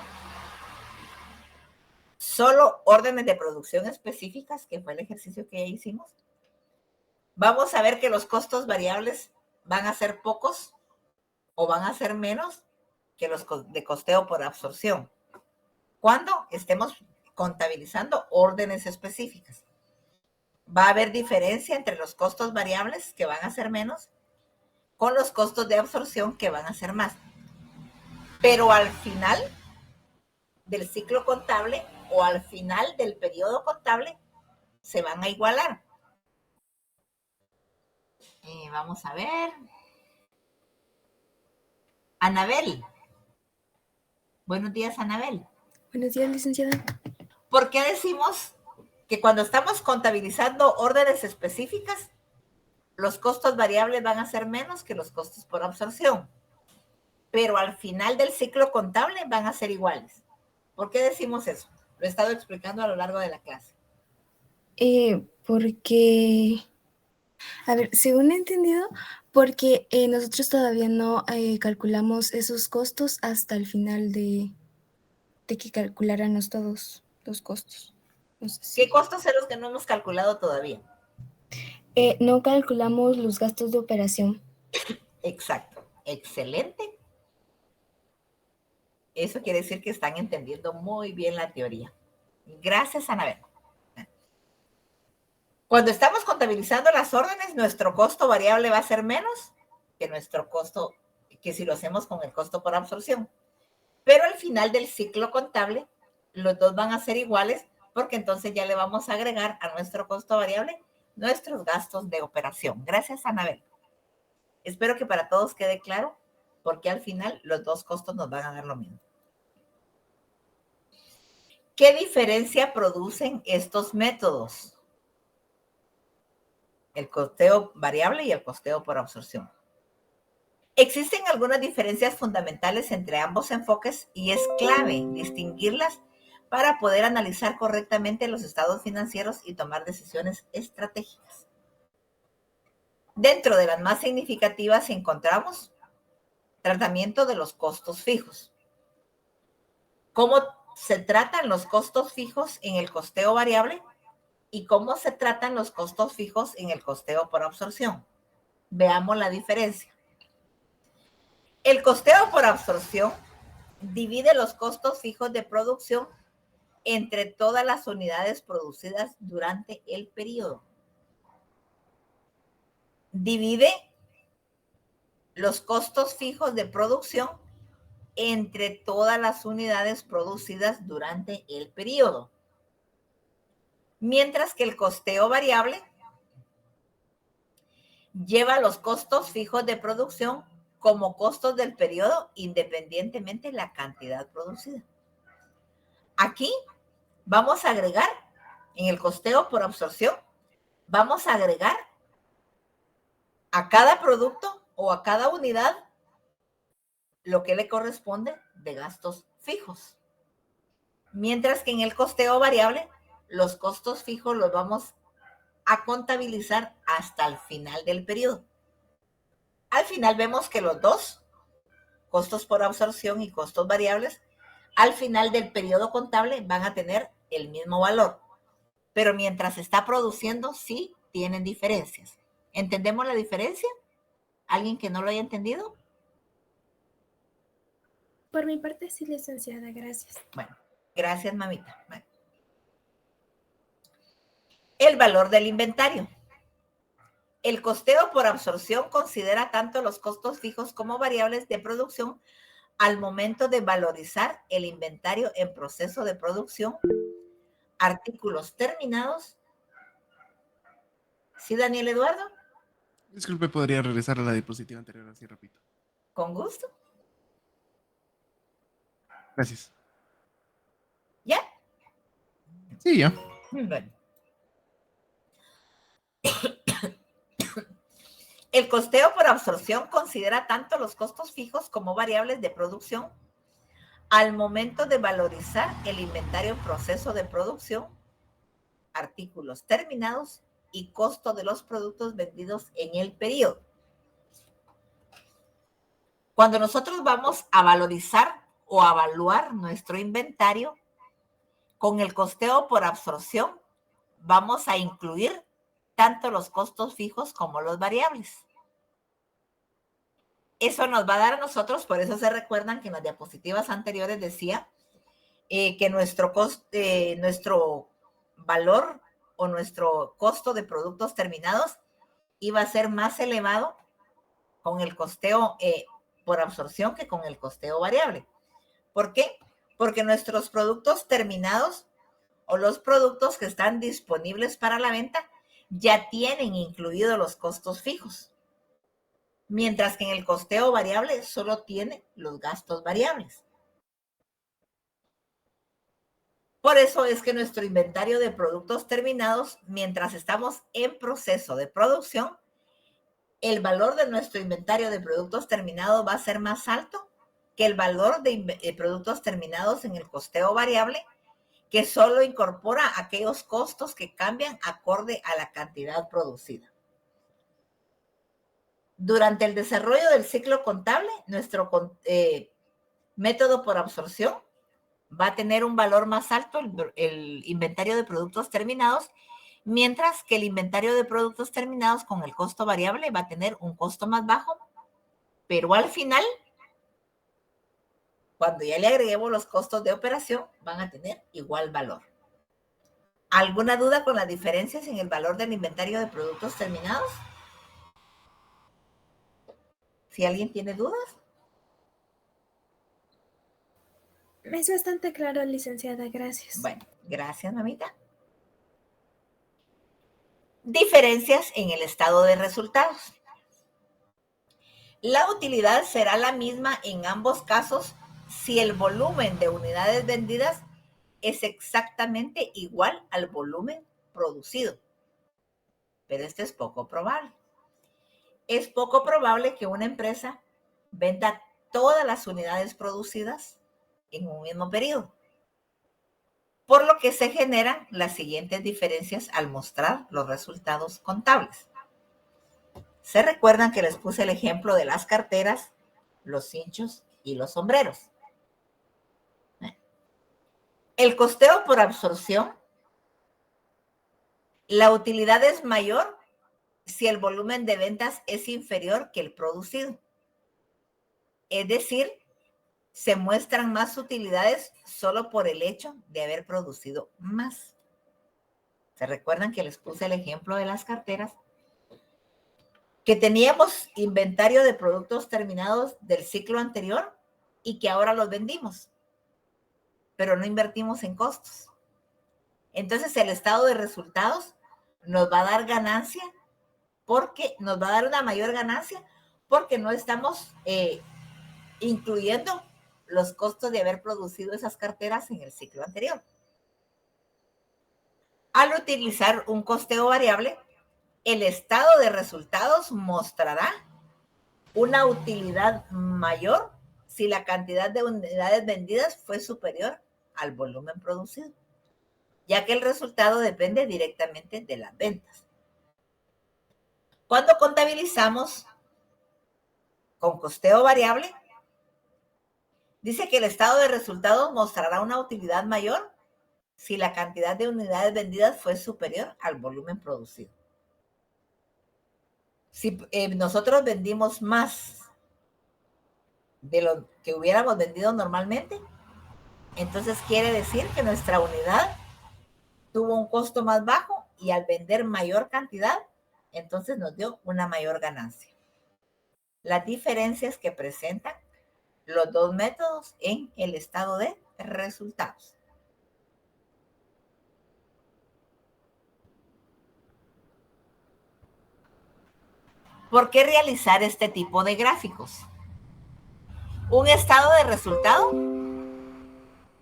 solo órdenes de producción específicas, que fue el ejercicio que ya hicimos, vamos a ver que los costos variables van a ser pocos o van a ser menos que los de costeo por absorción, cuando estemos contabilizando órdenes específicas. Va a haber diferencia entre los costos variables, que van a ser menos, con los costos de absorción, que van a ser más. Pero al final del ciclo contable o al final del periodo contable se van a igualar. Vamos a ver. Anabel. Buenos días, Anabel. Buenos días, licenciada. ¿Por qué decimos que cuando estamos contabilizando órdenes específicas, los costos variables van a ser menos que los costos por absorción? Pero al final del ciclo contable van a ser iguales. ¿Por qué decimos eso? Lo he estado explicando a lo largo de la clase. Porque, a ver, según he entendido, porque nosotros todavía no calculamos esos costos hasta el final de que calculáramos todos los costos. No sé si- ¿Qué costos son los que no hemos calculado todavía? No calculamos los gastos de operación. Exacto. Excelente. Eso quiere decir que están entendiendo muy bien la teoría. Gracias, Anabel. Cuando estamos contabilizando las órdenes, nuestro costo variable va a ser menos que nuestro costo, que si lo hacemos con el costo por absorción. Pero al final del ciclo contable, los dos van a ser iguales, porque entonces ya le vamos a agregar a nuestro costo variable nuestros gastos de operación. Gracias, Anabel. Espero que para todos quede claro, porque al final los dos costos nos van a dar lo mismo. ¿Qué diferencia producen estos métodos? El costeo variable y el costeo por absorción. Existen algunas diferencias fundamentales entre ambos enfoques y es clave distinguirlas para poder analizar correctamente los estados financieros y tomar decisiones estratégicas. Dentro de las más significativas encontramos tratamiento de los costos fijos. ¿Cómo se tratan los costos fijos en el costeo variable y cómo se tratan los costos fijos en el costeo por absorción? Veamos la diferencia. El costeo por absorción divide los costos fijos de producción entre todas las unidades producidas durante el periodo. Divide los costos fijos de producción entre todas las unidades producidas durante el periodo. Mientras que el costeo variable lleva los costos fijos de producción como costos del periodo independientemente de la cantidad producida. Aquí vamos a agregar, en el costeo por absorción, vamos a agregar a cada producto o a cada unidad lo que le corresponde de gastos fijos. Mientras que en el costeo variable, los costos fijos los vamos a contabilizar hasta el final del periodo. Al final vemos que los dos, costos por absorción y costos variables, al final del periodo contable van a tener el mismo valor. Pero mientras se está produciendo, sí tienen diferencias. ¿Entendemos la diferencia? ¿Alguien que no lo haya entendido? Por mi parte, sí, licenciada, gracias. Bueno, gracias, mamita. Bueno. El valor del inventario. El costeo por absorción considera tanto los costos fijos como variables de producción al momento de valorizar el inventario en proceso de producción, artículos terminados. ¿Sí, Daniel Eduardo? Disculpe, ¿podría regresar a la diapositiva anterior? Así repito. Con gusto. Gracias. ¿Ya? Sí, ya. Bueno. El costeo por absorción considera tanto los costos fijos como variables de producción al momento de valorizar el inventario en proceso de producción, artículos terminados y costo de los productos vendidos en el periodo. Cuando nosotros vamos a valorizar o a evaluar nuestro inventario, con el costeo por absorción vamos a incluir tanto los costos fijos como los variables. Eso nos va a dar a nosotros, por eso se recuerdan que en las diapositivas anteriores decía que nuestro valor o nuestro costo de productos terminados iba a ser más elevado con el costeo por absorción que con el costeo variable. ¿Por qué? Porque nuestros productos terminados o los productos que están disponibles para la venta ya tienen incluidos los costos fijos, mientras que en el costeo variable solo tiene los gastos variables. Por eso es que nuestro inventario de productos terminados, mientras estamos en proceso de producción, el valor de nuestro inventario de productos terminados va a ser más alto que el valor de productos terminados en el costeo variable, que solo incorpora aquellos costos que cambian acorde a la cantidad producida. Durante el desarrollo del ciclo contable, nuestro método por absorción va a tener un valor más alto, el inventario de productos terminados, mientras que el inventario de productos terminados con el costo variable va a tener un costo más bajo, pero al final, cuando ya le agreguemos los costos de operación, van a tener igual valor. ¿Alguna duda con las diferencias en el valor del inventario de productos terminados? Si alguien tiene dudas. Es bastante claro, licenciada, gracias. Bueno, gracias, mamita. Diferencias en el estado de resultados. La utilidad será la misma en ambos casos si el volumen de unidades vendidas es exactamente igual al volumen producido. Pero esto es poco probable. Es poco probable que una empresa venda todas las unidades producidas en un mismo periodo, por lo que se generan las siguientes diferencias al mostrar los resultados contables. ¿Se recuerdan que les puse el ejemplo de las carteras, los cinchos y los sombreros? El costeo por absorción, la utilidad es mayor si el volumen de ventas es inferior que el producido. Es decir, se muestran más utilidades solo por el hecho de haber producido más. ¿Se recuerdan que les puse el ejemplo de las carteras? Que teníamos inventario de productos terminados del ciclo anterior y que ahora los vendimos, pero no invertimos en costos. Entonces el estado de resultados nos va a dar ganancia, porque nos va a dar una mayor ganancia porque no estamos incluyendo los costos de haber producido esas carteras en el ciclo anterior. Al utilizar un costeo variable, el estado de resultados mostrará una utilidad mayor si la cantidad de unidades vendidas fue superior al volumen producido, ya que el resultado depende directamente de las ventas. Cuando contabilizamos con costeo variable, dice que el estado de resultados mostrará una utilidad mayor si la cantidad de unidades vendidas fue superior al volumen producido. Si nosotros vendimos más de lo que hubiéramos vendido normalmente, entonces quiere decir que nuestra unidad tuvo un costo más bajo y al vender mayor cantidad, entonces nos dio una mayor ganancia. Las diferencias que presentan los dos métodos en el estado de resultados. ¿Por qué realizar este tipo de gráficos? Un estado de resultado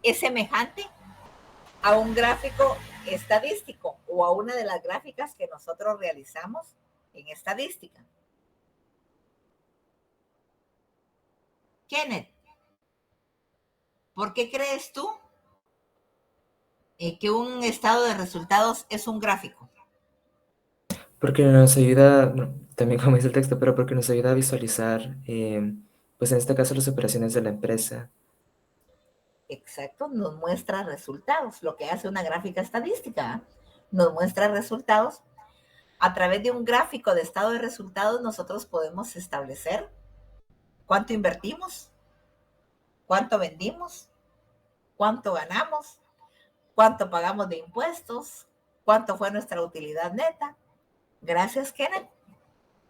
es semejante a un gráfico estadístico o a una de las gráficas que nosotros realizamos en estadística. Kenneth, ¿por qué crees tú que un estado de resultados es un gráfico? Porque nos ayuda, también como dice el texto, pero porque nos ayuda a visualizar, pues en este caso, las operaciones de la empresa. Exacto, nos muestra resultados, lo que hace una gráfica estadística, nos muestra resultados. A través de un gráfico de estado de resultados, nosotros podemos establecer ¿Cuánto invertimos? ¿Cuánto vendimos? ¿Cuánto ganamos? ¿Cuánto pagamos de impuestos? ¿Cuánto fue nuestra utilidad neta? Gracias, Kenneth.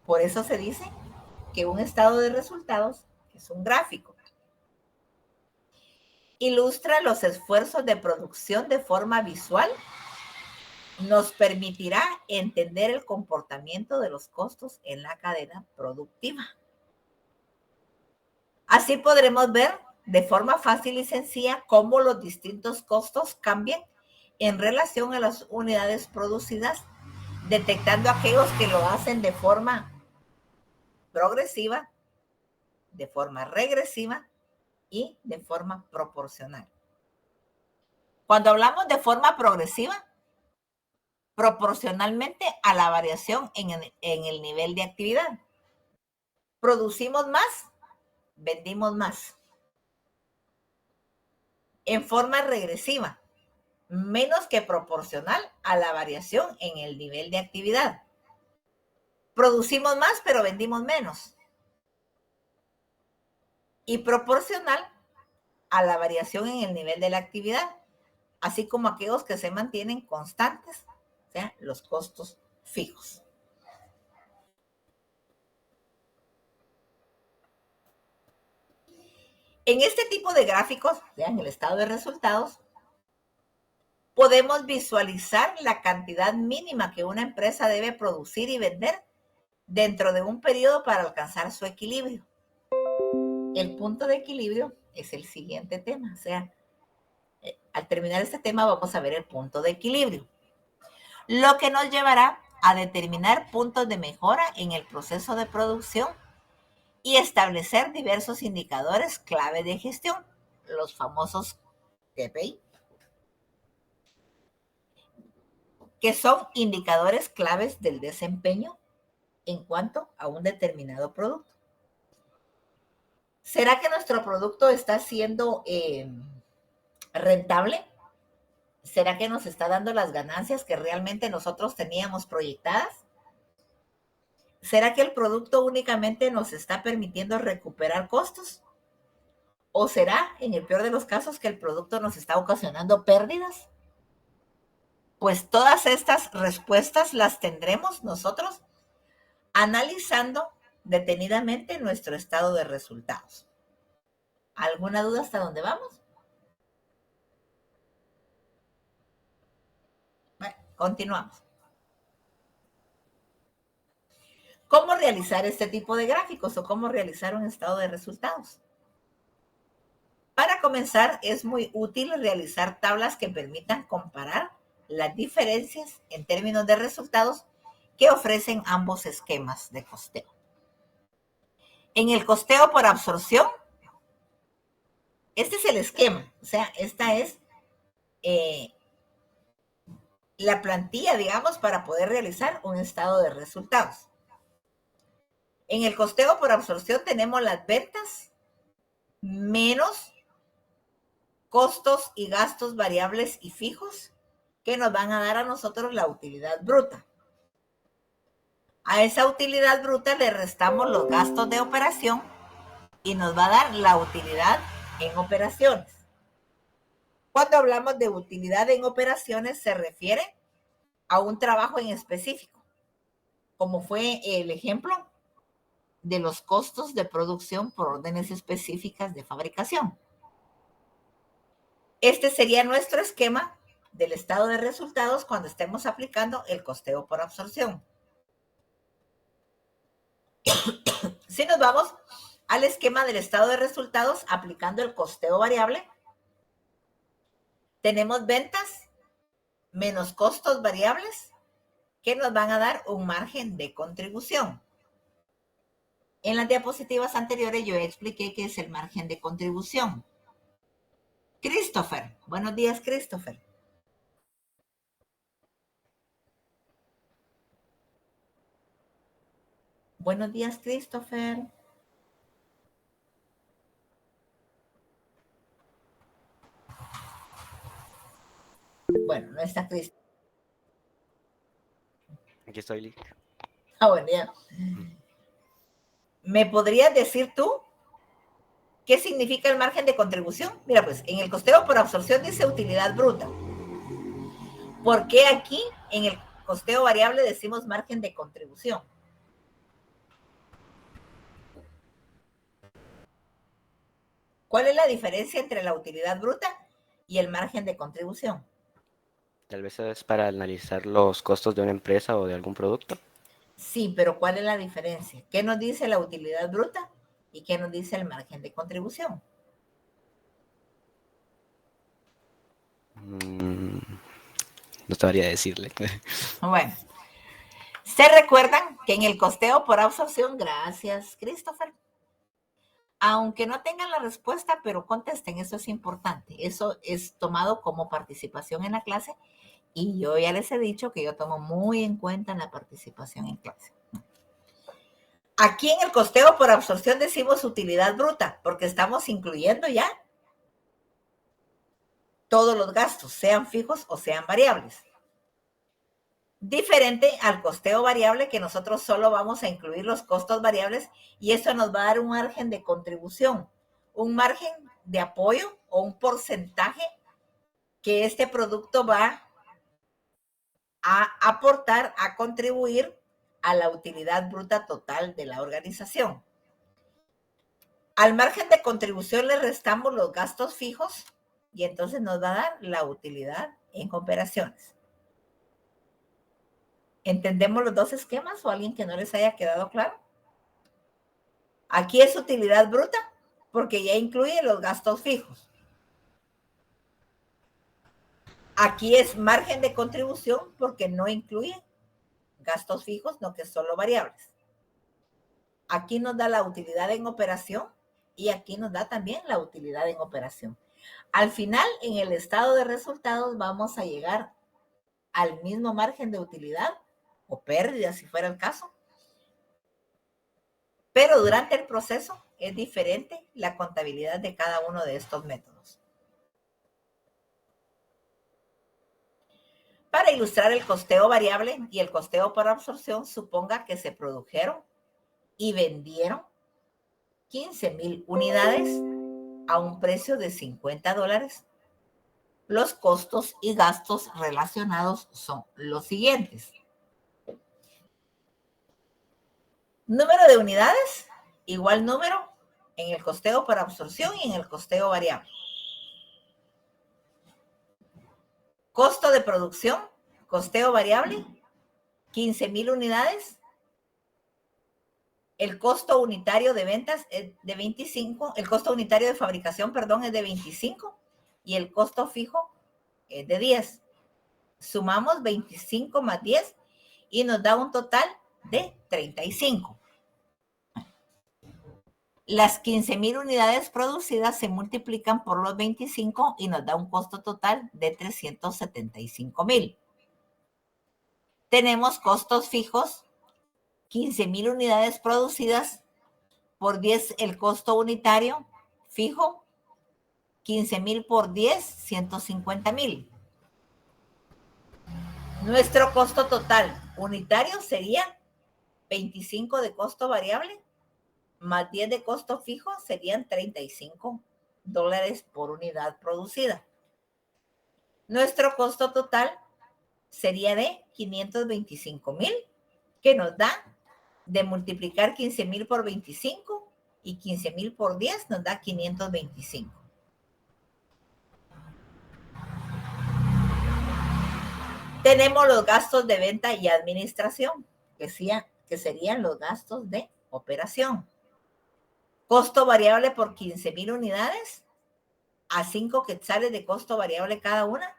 Por eso se dice que un estado de resultados es un gráfico. Ilustra los esfuerzos de producción de forma visual. Nos permitirá entender el comportamiento de los costos en la cadena productiva. Así podremos ver de forma fácil y sencilla cómo los distintos costos cambian en relación a las unidades producidas, detectando aquellos que lo hacen de forma progresiva, de forma regresiva y de forma proporcional. Cuando hablamos de forma progresiva, proporcionalmente a la variación en el nivel de actividad. Producimos más, vendimos más. En forma regresiva, menos que proporcional a la variación en el nivel de actividad. Producimos más, pero vendimos menos. Y proporcional a la variación en el nivel de la actividad, así como aquellos que se mantienen constantes, o sea, los costos fijos. En este tipo de gráficos, o sea, en el estado de resultados, podemos visualizar la cantidad mínima que una empresa debe producir y vender dentro de un periodo para alcanzar su equilibrio. El punto de equilibrio es el siguiente tema. O sea, al terminar este tema vamos a ver el punto de equilibrio, lo que nos llevará a determinar puntos de mejora en el proceso de producción y establecer diversos indicadores clave de gestión, los famosos KPI, que son indicadores claves del desempeño en cuanto a un determinado producto. ¿Será que nuestro producto está siendo rentable? ¿Será que nos está dando las ganancias que realmente nosotros teníamos proyectadas? ¿Será que el producto únicamente nos está permitiendo recuperar costos? ¿O será, en el peor de los casos, que el producto nos está ocasionando pérdidas? Pues todas estas respuestas las tendremos nosotros analizando detenidamente nuestro estado de resultados. ¿Alguna duda hasta dónde vamos? Bueno, continuamos. ¿Cómo realizar este tipo de gráficos o cómo realizar un estado de resultados? Para comenzar, es muy útil realizar tablas que permitan comparar las diferencias en términos de resultados que ofrecen ambos esquemas de costeo. En el costeo por absorción, este es el esquema, o sea, esta es la plantilla, digamos, para poder realizar un estado de resultados. En el costeo por absorción tenemos las ventas menos costos y gastos variables y fijos que nos van a dar a nosotros la utilidad bruta. A esa utilidad bruta le restamos los gastos de operación y nos va a dar la utilidad en operaciones. Cuando hablamos de utilidad en operaciones se refiere a un trabajo en específico, como fue el ejemplo de los costos de producción por órdenes específicas de fabricación. Este sería nuestro esquema del estado de resultados cuando estemos aplicando el costeo por absorción. Si nos vamos al esquema del estado de resultados aplicando el costeo variable, tenemos ventas menos costos variables que nos van a dar un margen de contribución. En las diapositivas anteriores yo expliqué qué es el margen de contribución. Christopher, buenos días, Christopher. Buenos días, Christopher. Bueno, no está Christopher. Aquí estoy, Lick. Buen día. ¿Me podrías decir tú ¿Qué significa el margen de contribución? Mira, pues en el costeo por absorción dice utilidad bruta. ¿Por qué aquí en el costeo variable decimos margen de contribución? ¿Cuál es la diferencia entre la utilidad bruta y el margen de contribución? Tal vez es para analizar los costos de una empresa o de algún producto. Sí, pero ¿cuál es la diferencia? ¿Qué nos dice la utilidad bruta y qué nos dice el margen de contribución? No sabría decirle. Bueno, ¿se recuerdan que en el costeo por absorción, gracias, Christopher, aunque no tengan la respuesta, pero contesten, eso es importante, eso es tomado como participación en la clase y yo ya les he dicho que yo tomo muy en cuenta la participación en clase. Aquí en el costeo por absorción decimos utilidad bruta, porque estamos incluyendo ya todos los gastos, sean fijos o sean variables. Diferente al costeo variable, que nosotros solo vamos a incluir los costos variables y eso nos va a dar un margen de contribución, un margen de apoyo o un porcentaje que este producto va a aportar, a contribuir a la utilidad bruta total de la organización. Al margen de contribución le restamos los gastos fijos y entonces nos va a dar la utilidad en operaciones. ¿Entendemos los dos esquemas o alguien que no les haya quedado claro? Aquí es utilidad bruta porque ya incluye los gastos fijos. Aquí es margen de contribución porque no incluye gastos fijos, no que solo variables. Aquí nos da la utilidad en operación y aquí nos da también la utilidad en operación. Al final, en el estado de resultados, vamos a llegar al mismo margen de utilidad o pérdida, si fuera el caso. Pero durante el proceso es diferente la contabilidad de cada uno de estos métodos. Para ilustrar el costeo variable y el costeo por absorción, suponga que se produjeron y vendieron 15,000 unidades a un precio de $50. Los costos y gastos relacionados son los siguientes. Número de unidades, igual número en el costeo por absorción y en el costeo variable. Costo de producción, costeo variable, 15,000 unidades. El costo unitario de ventas es de 25, el costo unitario de fabricación, perdón, es de 25 y el costo fijo es de 10. Sumamos 25 más 10 y nos da un total de 35. Las 15,000 unidades producidas se multiplican por los 25 y nos da un costo total de 375,000. Tenemos costos fijos, 15,000 unidades producidas por 10 el costo unitario fijo, 15,000 por 10, 150,000. Nuestro costo total unitario sería 25 de costo variable más 10 de costo fijo serían $35 por unidad producida. Nuestro costo total sería de 525,000, que nos da de multiplicar 15,000 por 25 y 15,000 por 10 nos da 525. Tenemos los gastos de venta y administración, que serían los gastos de operación. Costo variable por 15,000 unidades, a 5 quetzales de costo variable cada una,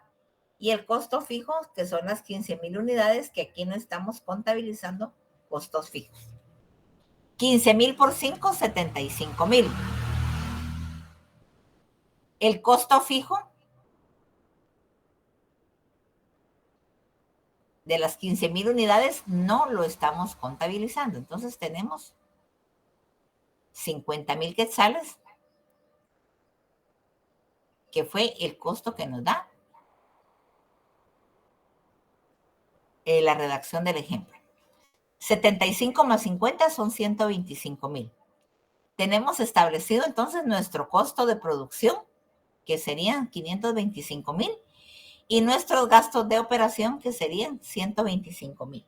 y el costo fijo, que son las 15,000 unidades, que aquí no estamos contabilizando costos fijos. 15,000 por 5, 75,000. El costo fijo de las 15,000 unidades no lo estamos contabilizando. Entonces tenemos 50,000 quetzales, que fue el costo que nos da la redacción del ejemplo. 75 más 50 son 125,000. Tenemos establecido entonces nuestro costo de producción, que serían 525,000, y nuestros gastos de operación, que serían 125,000.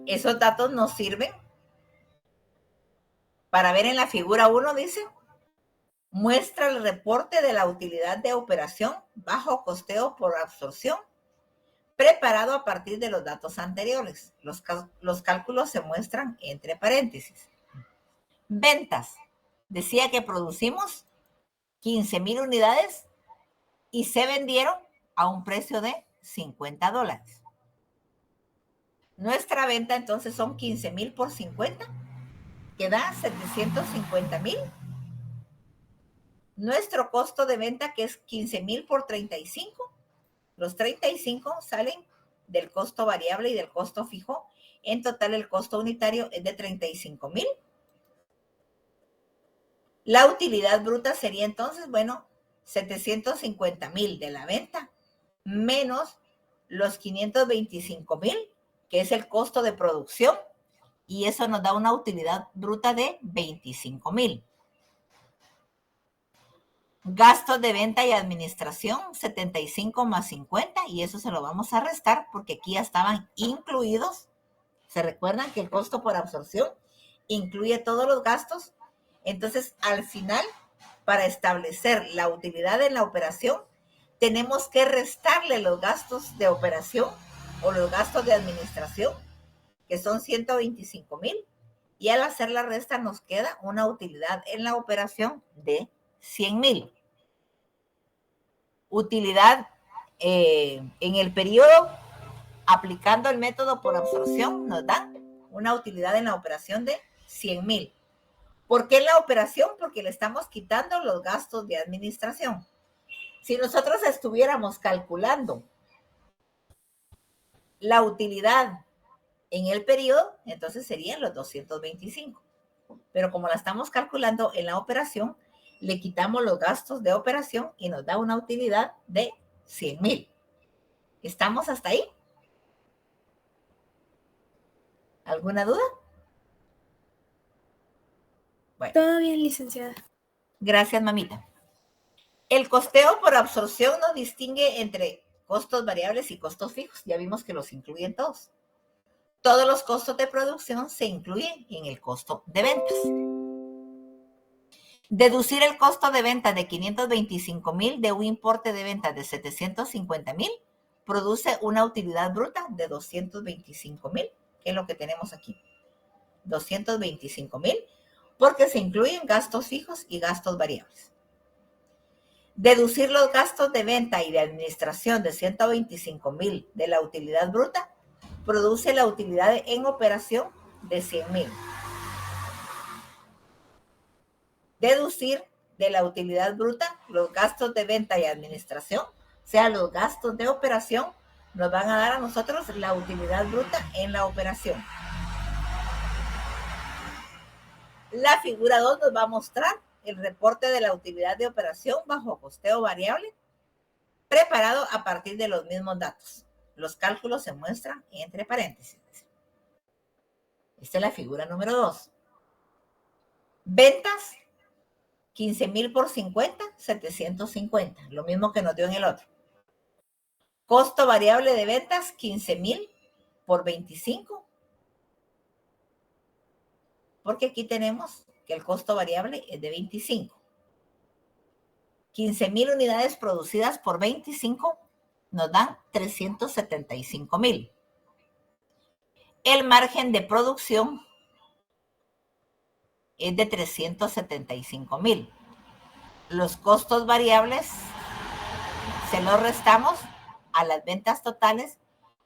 Esos datos nos sirven para ver en la figura 1, dice, muestra el reporte de la utilidad de operación bajo costeo por absorción, preparado a partir de los datos anteriores. Los cálculos se muestran entre paréntesis. Ventas. Decía que producimos 15,000 unidades y se vendieron a un precio de $50. Nuestra venta entonces son 15,000 por 50, que da 750,000. Nuestro costo de venta, que es 15,000 por 35, los 35 salen del costo variable y del costo fijo. En total, el costo unitario es de 35,000. La utilidad bruta sería entonces, bueno, 750,000 de la venta, menos los 525,000, que es el costo de producción, y eso nos da una utilidad bruta de 25,000. Gastos de venta y administración, 75 más 50, y eso se lo vamos a restar porque aquí ya estaban incluidos. ¿Se recuerdan que el costo por absorción incluye todos los gastos? Entonces, al final, para establecer la utilidad en la operación, tenemos que restarle los gastos de operación o los gastos de administración, que son 125,000, y al hacer la resta nos queda una utilidad en la operación de 100,000. Utilidad en el periodo, aplicando el método por absorción, nos dan una utilidad en la operación de 100,000. ¿Por qué en la operación? Porque le estamos quitando los gastos de administración. Si nosotros estuviéramos calculando la utilidad en el periodo, entonces serían los 225. Pero como la estamos calculando en la operación, le quitamos los gastos de operación y nos da una utilidad de 100,000. ¿Estamos hasta ahí? ¿Alguna duda? Bueno. Todo bien, licenciada. Gracias, mamita. El costeo por absorción nos distingue entre costos variables y costos fijos. Ya vimos que los incluyen todos. Todos los costos de producción se incluyen en el costo de ventas. Deducir el costo de venta de 525,000 de un importe de ventas de 750,000 produce una utilidad bruta de 225,000, que es lo que tenemos aquí. 225,000, porque se incluyen gastos fijos y gastos variables. Deducir los gastos de venta y de administración de 125,000 de la utilidad bruta produce la utilidad en operación de 100,000. Deducir de la utilidad bruta los gastos de venta y administración, o sea, los gastos de operación, nos van a dar a nosotros la utilidad bruta en la operación. La figura 2 nos va a mostrar el reporte de la utilidad de operación bajo costeo variable, preparado a partir de los mismos datos. Los cálculos se muestran entre paréntesis. Esta es la figura número 2. Ventas, 15,000 por 50, 750. Lo mismo que nos dio en el otro. Costo variable de ventas, 15,000 por 25. Porque aquí tenemos que el costo variable es de 25. 15,000 unidades producidas por 25 nos dan 375,000. El margen de producción es de 375,000. Los costos variables se los restamos a las ventas totales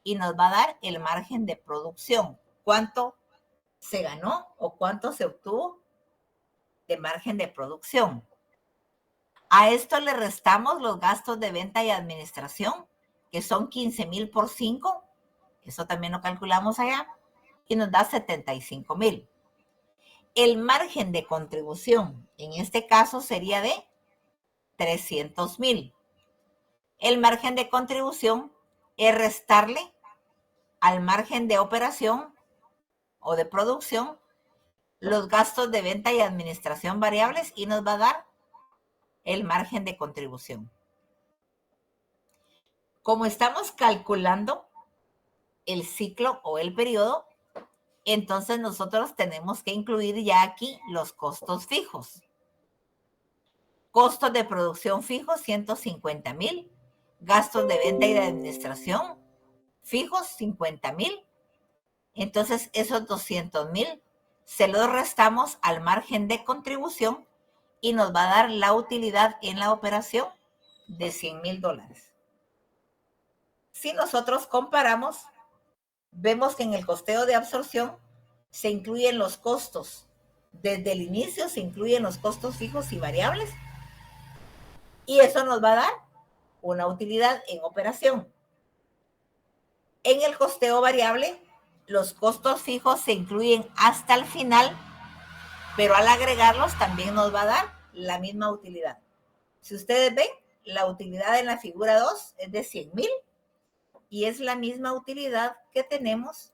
y nos va a dar el margen de producción. ¿Cuánto se ganó o cuánto se obtuvo de margen de producción? A esto le restamos los gastos de venta y administración, que son 15,000 por 5, eso también lo calculamos allá, y nos da 75,000. El margen de contribución, en este caso, sería de 300,000. El margen de contribución es restarle al margen de operación o de producción los gastos de venta y administración variables y nos va a dar el margen de contribución. Como estamos calculando el ciclo o el periodo, entonces nosotros tenemos que incluir ya aquí los costos fijos. Costos de producción fijos, 150,000. Gastos de venta y de administración fijos, 50,000. Entonces, esos 200,000 se los restamos al margen de contribución y nos va a dar la utilidad en la operación de $100,000. Si nosotros comparamos, vemos que en el costeo de absorción se incluyen los costos. Desde el inicio se incluyen los costos fijos y variables. Y eso nos va a dar una utilidad en operación. En el costeo variable, los costos fijos se incluyen hasta el final, pero al agregarlos también nos va a dar la misma utilidad. Si ustedes ven, la utilidad en la figura 2 es de 100,000 y es la misma utilidad que tenemos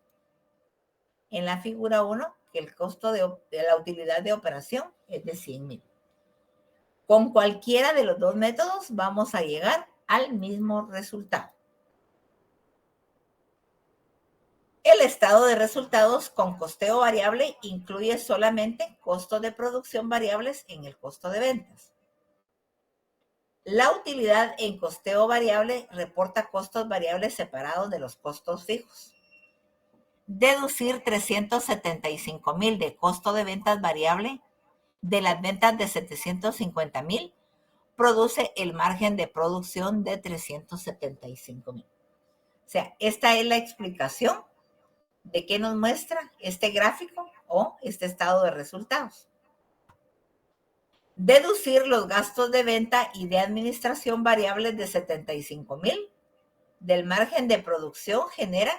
en la figura 1, que el costo de la utilidad de operación es de 100,000. Con cualquiera de los dos métodos vamos a llegar al mismo resultado. El estado de resultados con costeo variable incluye solamente costos de producción variables en el costo de ventas. La utilidad en costeo variable reporta costos variables separados de los costos fijos. Deducir 375,000 de costo de ventas variable de las ventas de 750,000 produce el margen de producción de 375,000. O sea, esta es la explicación de qué nos muestra este gráfico o este estado de resultados. Deducir los gastos de venta y de administración variables de 75,000 del margen de producción genera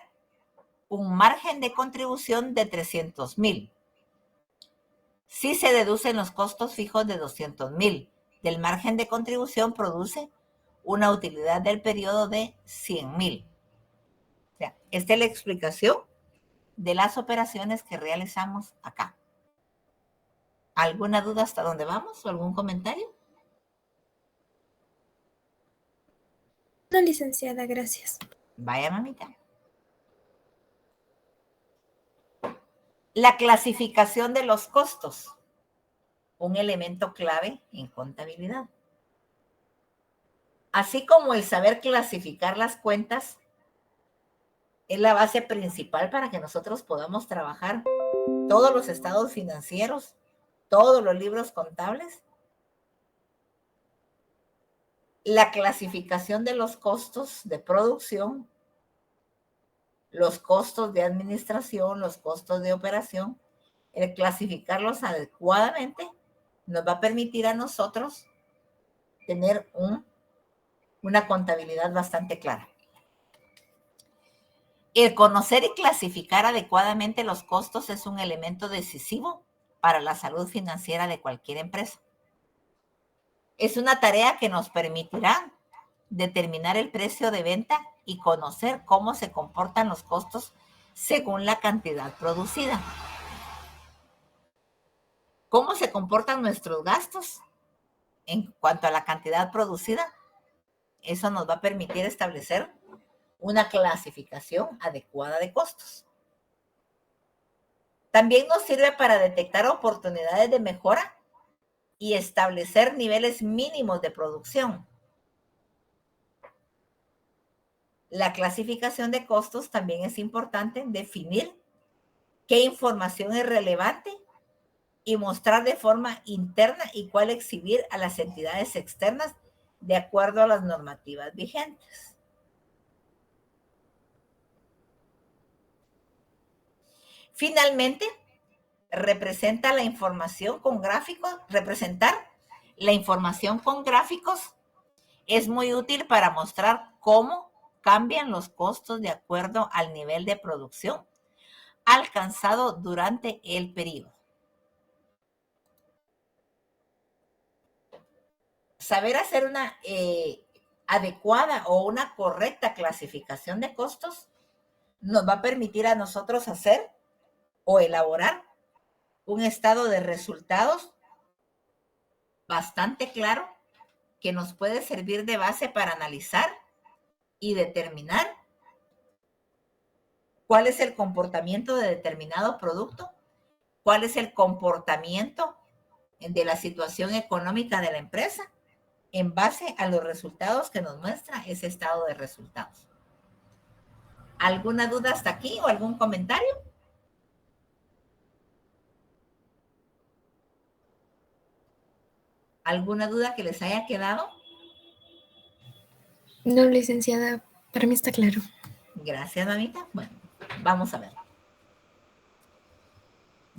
un margen de contribución de 300,000. Si se deducen los costos fijos de 200,000 del margen de contribución, produce una utilidad del periodo de 100,000. O sea, esta es la explicación de las operaciones que realizamos acá. ¿Alguna duda hasta dónde vamos o algún comentario? No, licenciada, gracias. Vaya, mamita. La clasificación de los costos, un elemento clave en contabilidad. Así como el saber clasificar las cuentas es la base principal para que nosotros podamos trabajar todos los estados financieros, todos los libros contables. La clasificación de los costos de producción, los costos de administración, los costos de operación, el clasificarlos adecuadamente nos va a permitir a nosotros tener una contabilidad bastante clara. El conocer y clasificar adecuadamente los costos es un elemento decisivo para la salud financiera de cualquier empresa. Es una tarea que nos permitirá determinar el precio de venta y conocer cómo se comportan los costos según la cantidad producida. ¿Cómo se comportan nuestros gastos en cuanto a la cantidad producida? Eso nos va a permitir establecer una clasificación adecuada de costos. También nos sirve para detectar oportunidades de mejora y establecer niveles mínimos de producción. La clasificación de costos también es importante definir qué información es relevante y mostrar de forma interna y cuál exhibir a las entidades externas de acuerdo a las normativas vigentes. Finalmente, representar la información con gráficos es muy útil para mostrar cómo cambian los costos de acuerdo al nivel de producción alcanzado durante el periodo. Saber hacer una adecuada o una correcta clasificación de costos nos va a permitir a nosotros hacer o elaborar un estado de resultados bastante claro que nos puede servir de base para analizar y determinar cuál es el comportamiento de determinado producto, cuál es el comportamiento de la situación económica de la empresa en base a los resultados que nos muestra ese estado de resultados. ¿Alguna duda hasta aquí o algún comentario? ¿Alguna duda que les haya quedado? No, licenciada, para mí está claro. Gracias, mamita. Bueno, vamos a ver.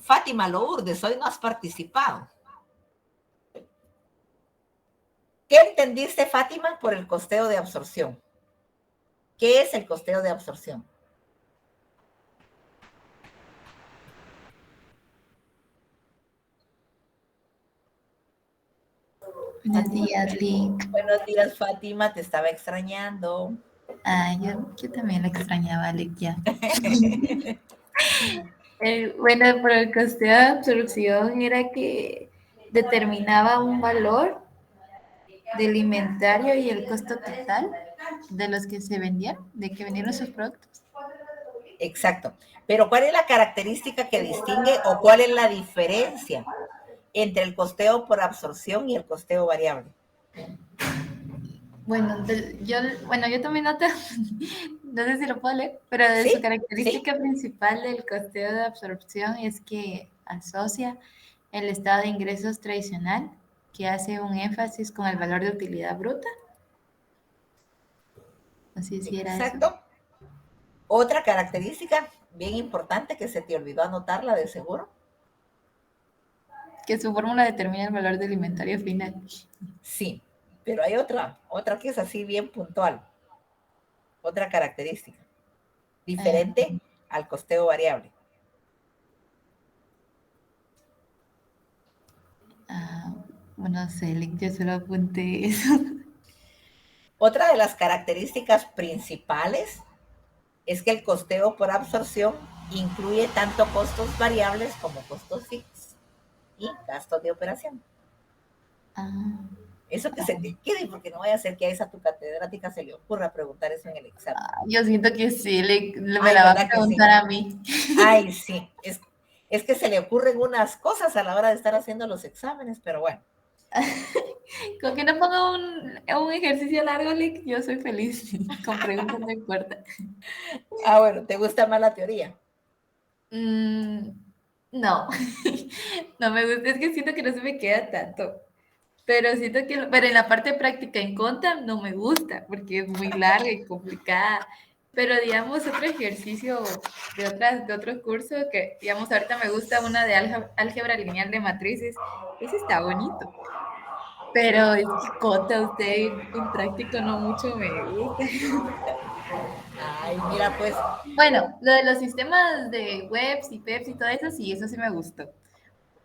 Fátima Lourdes, hoy no has participado. ¿Qué entendiste, Fátima, por el costeo de absorción? ¿Qué es el costeo de absorción? Buenos días, Lick. Buenos días, Fátima, te estaba extrañando. Ah, yo también la extrañaba, Lick, ya. Bueno, por el costeo de absorción era que determinaba un valor del inventario y el costo total de los que se vendían, de que vendieron sus productos. Exacto. Pero ¿cuál es la característica que distingue o cuál es la diferencia entre el costeo por absorción y el costeo variable? Bueno, yo también noto, no sé si lo puedo leer, pero de su característica principal del costeo de absorción es que asocia el estado de ingresos tradicional, que hace un énfasis con el valor de utilidad bruta. No sé si era Exacto. eso. Otra característica bien importante que se te olvidó anotarla de seguro. Que su fórmula determina el valor del inventario final. Sí, pero hay otra que es así bien puntual. Otra característica diferente al costeo variable. Bueno, no sé, yo solo apunté eso. Otra de las características principales es que el costeo por absorción incluye tanto costos variables como costos fijos y gastos de operación. Eso que se te quede, porque no vaya a ser que a esa tu catedrática se le ocurra preguntar eso en el examen. Yo siento que sí, me la va a preguntar a mí. Ay, sí, es que se le ocurren unas cosas a la hora de estar haciendo los exámenes, pero bueno. Con que no ponga un ejercicio largo, Lick, yo soy feliz. Con preguntas no importa. Ah, bueno, ¿te gusta más la teoría? No, no me gusta, es que siento que no se me queda tanto. Pero siento que, pero en la parte práctica en conta no me gusta, porque es muy larga y complicada. Pero digamos, otro ejercicio de otro curso que, digamos, ahorita me gusta una de álgebra lineal de matrices. Ese está bonito. Pero es que conta usted en práctico no mucho me gusta. Ay, mira, pues. Bueno, lo de los sistemas de webs y PEPs y todo eso, sí, eso sí me gustó.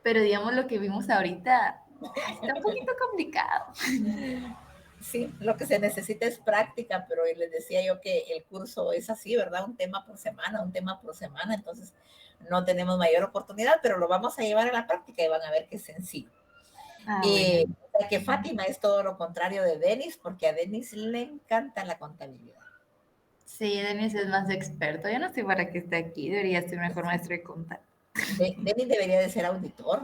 Pero digamos, lo que vimos ahorita está un poquito complicado. Sí, lo que se necesita es práctica, pero les decía yo que el curso es así, ¿verdad? Un tema por semana, entonces no tenemos mayor oportunidad, pero lo vamos a llevar a la práctica y van a ver que es sencillo. Bueno. Que Fátima es todo lo contrario de Denis, porque a Denis le encanta la contabilidad. Sí, Denis es más experto. Yo no sé para qué está aquí, debería ser mejor maestro de contar. Denis debería de ser auditor.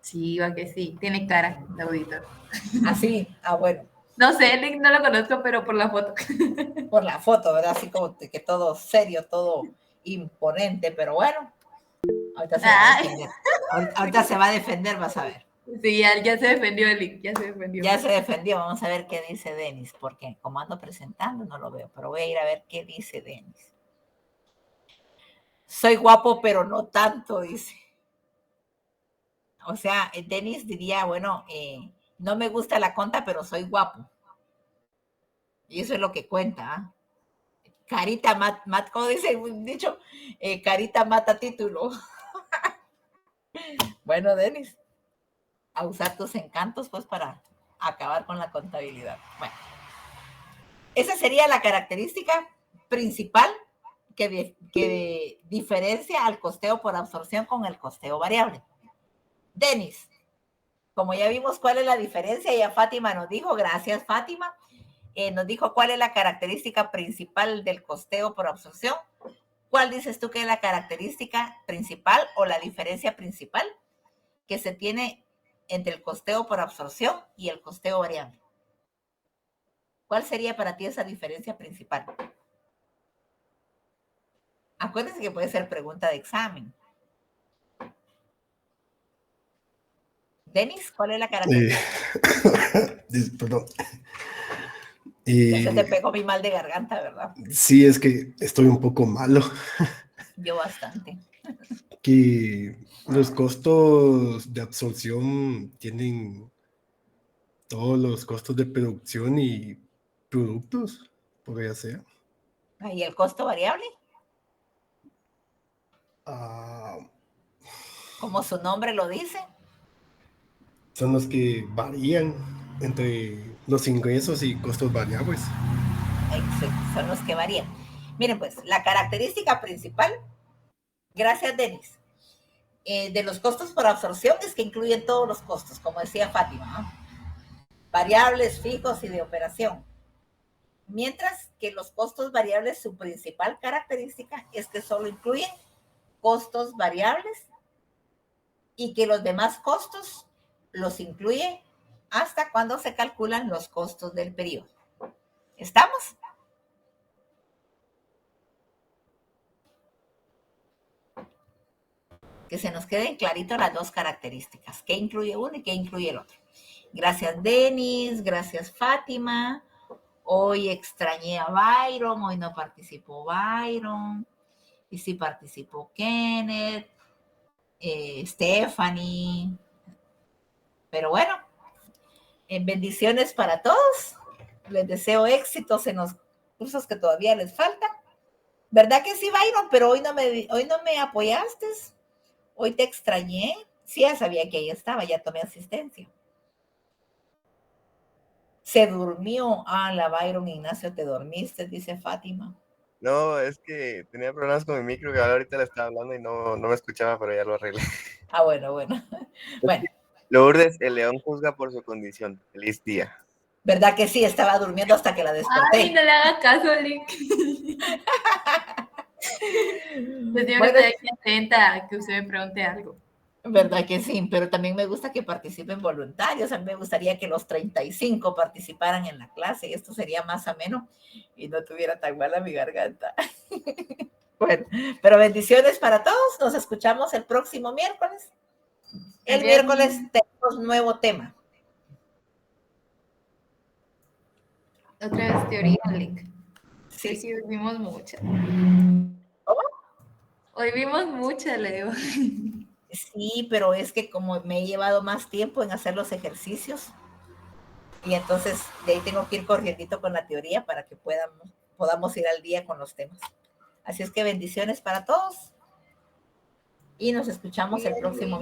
Sí, va que sí, tiene cara de auditor. ¿Ah, sí? Ah, bueno. No sé, no lo conozco, pero por la foto. Por la foto, ¿verdad? Así como que todo serio, todo imponente, pero bueno. Ahorita se va a defender. Ahorita se va a defender, vas a ver. Sí, ya se defendió Eli, ya se defendió. Ya se defendió, vamos a ver qué dice Denis, porque como ando presentando no lo veo, pero voy a ir a ver qué dice Denis. Soy guapo, pero no tanto, dice. O sea, Denis diría, bueno, no me gusta la conta, pero soy guapo. Y eso es lo que cuenta, ¿eh? Carita mata, ¿cómo dice un dicho? Carita mata título. Bueno, Denis, a usar tus encantos, pues, para acabar con la contabilidad. Bueno, esa sería la característica principal que diferencia al costeo por absorción con el costeo variable. Denis, como ya vimos cuál es la diferencia, ya Fátima nos dijo, gracias Fátima, nos dijo cuál es la característica principal del costeo por absorción. ¿Cuál dices tú que es la característica principal o la diferencia principal que se tiene entre el costeo por absorción y el costeo variable? ¿Cuál sería para ti esa diferencia principal? Acuérdense que puede ser pregunta de examen. Denis, ¿cuál es la característica? Perdón. Ya se te pegó mi mal de garganta, ¿verdad? Sí, es que estoy un poco malo. Yo bastante. Que los costos de absorción tienen todos los costos de producción y productos, podría ser. ¿Y el costo variable? Como su nombre lo dice. Son los que varían entre los ingresos y costos variables. Son los que varían. Miren, pues, la característica principal, gracias, Denis, de los costos por absorción es que incluyen todos los costos, como decía Fátima, ¿no? Variables, fijos y de operación. Mientras que los costos variables, su principal característica es que solo incluyen costos variables y que los demás costos los incluye hasta cuando se calculan los costos del periodo. ¿Estamos? Que se nos queden clarito las dos características, qué incluye uno y qué incluye el otro. Gracias, Denis, gracias, Fátima. Hoy extrañé a Byron, hoy no participó Byron, y sí participó Kenneth, Stephanie. Pero bueno, bendiciones para todos. Les deseo éxitos en los cursos que todavía les faltan. ¿Verdad que sí, Byron? Pero hoy no me apoyaste. Hoy te extrañé. Sí, ya sabía que ahí estaba, ya tomé asistencia. Se durmió. La Byron, Ignacio, te dormiste, dice Fátima. No, es que tenía problemas con mi micro, que ahorita le estaba hablando y no me escuchaba, pero ya lo arreglé. Bueno. Bueno. Lourdes, el león juzga por su condición. Feliz día. ¿Verdad que sí? Estaba durmiendo hasta que la desperté. Ay, no le haga caso, Link. Yo siempre estoy aquí atenta a que usted me pregunte algo. ¿Verdad que sí? Pero también me gusta que participen voluntarios. A mí me gustaría que los 35 participaran en la clase. Esto sería más ameno y no tuviera tan mala mi garganta. Bueno, pero bendiciones para todos. Nos escuchamos el próximo miércoles. El miércoles tenemos nuevo tema. Otra vez teoría, Link. Sí, hoy vimos mucha. ¿Cómo? Hoy vimos mucha, Leo. Sí, pero es que como me he llevado más tiempo en hacer los ejercicios, y entonces de ahí tengo que ir corriendo con la teoría para que podamos ir al día con los temas. Así es que bendiciones para todos y nos escuchamos el próximo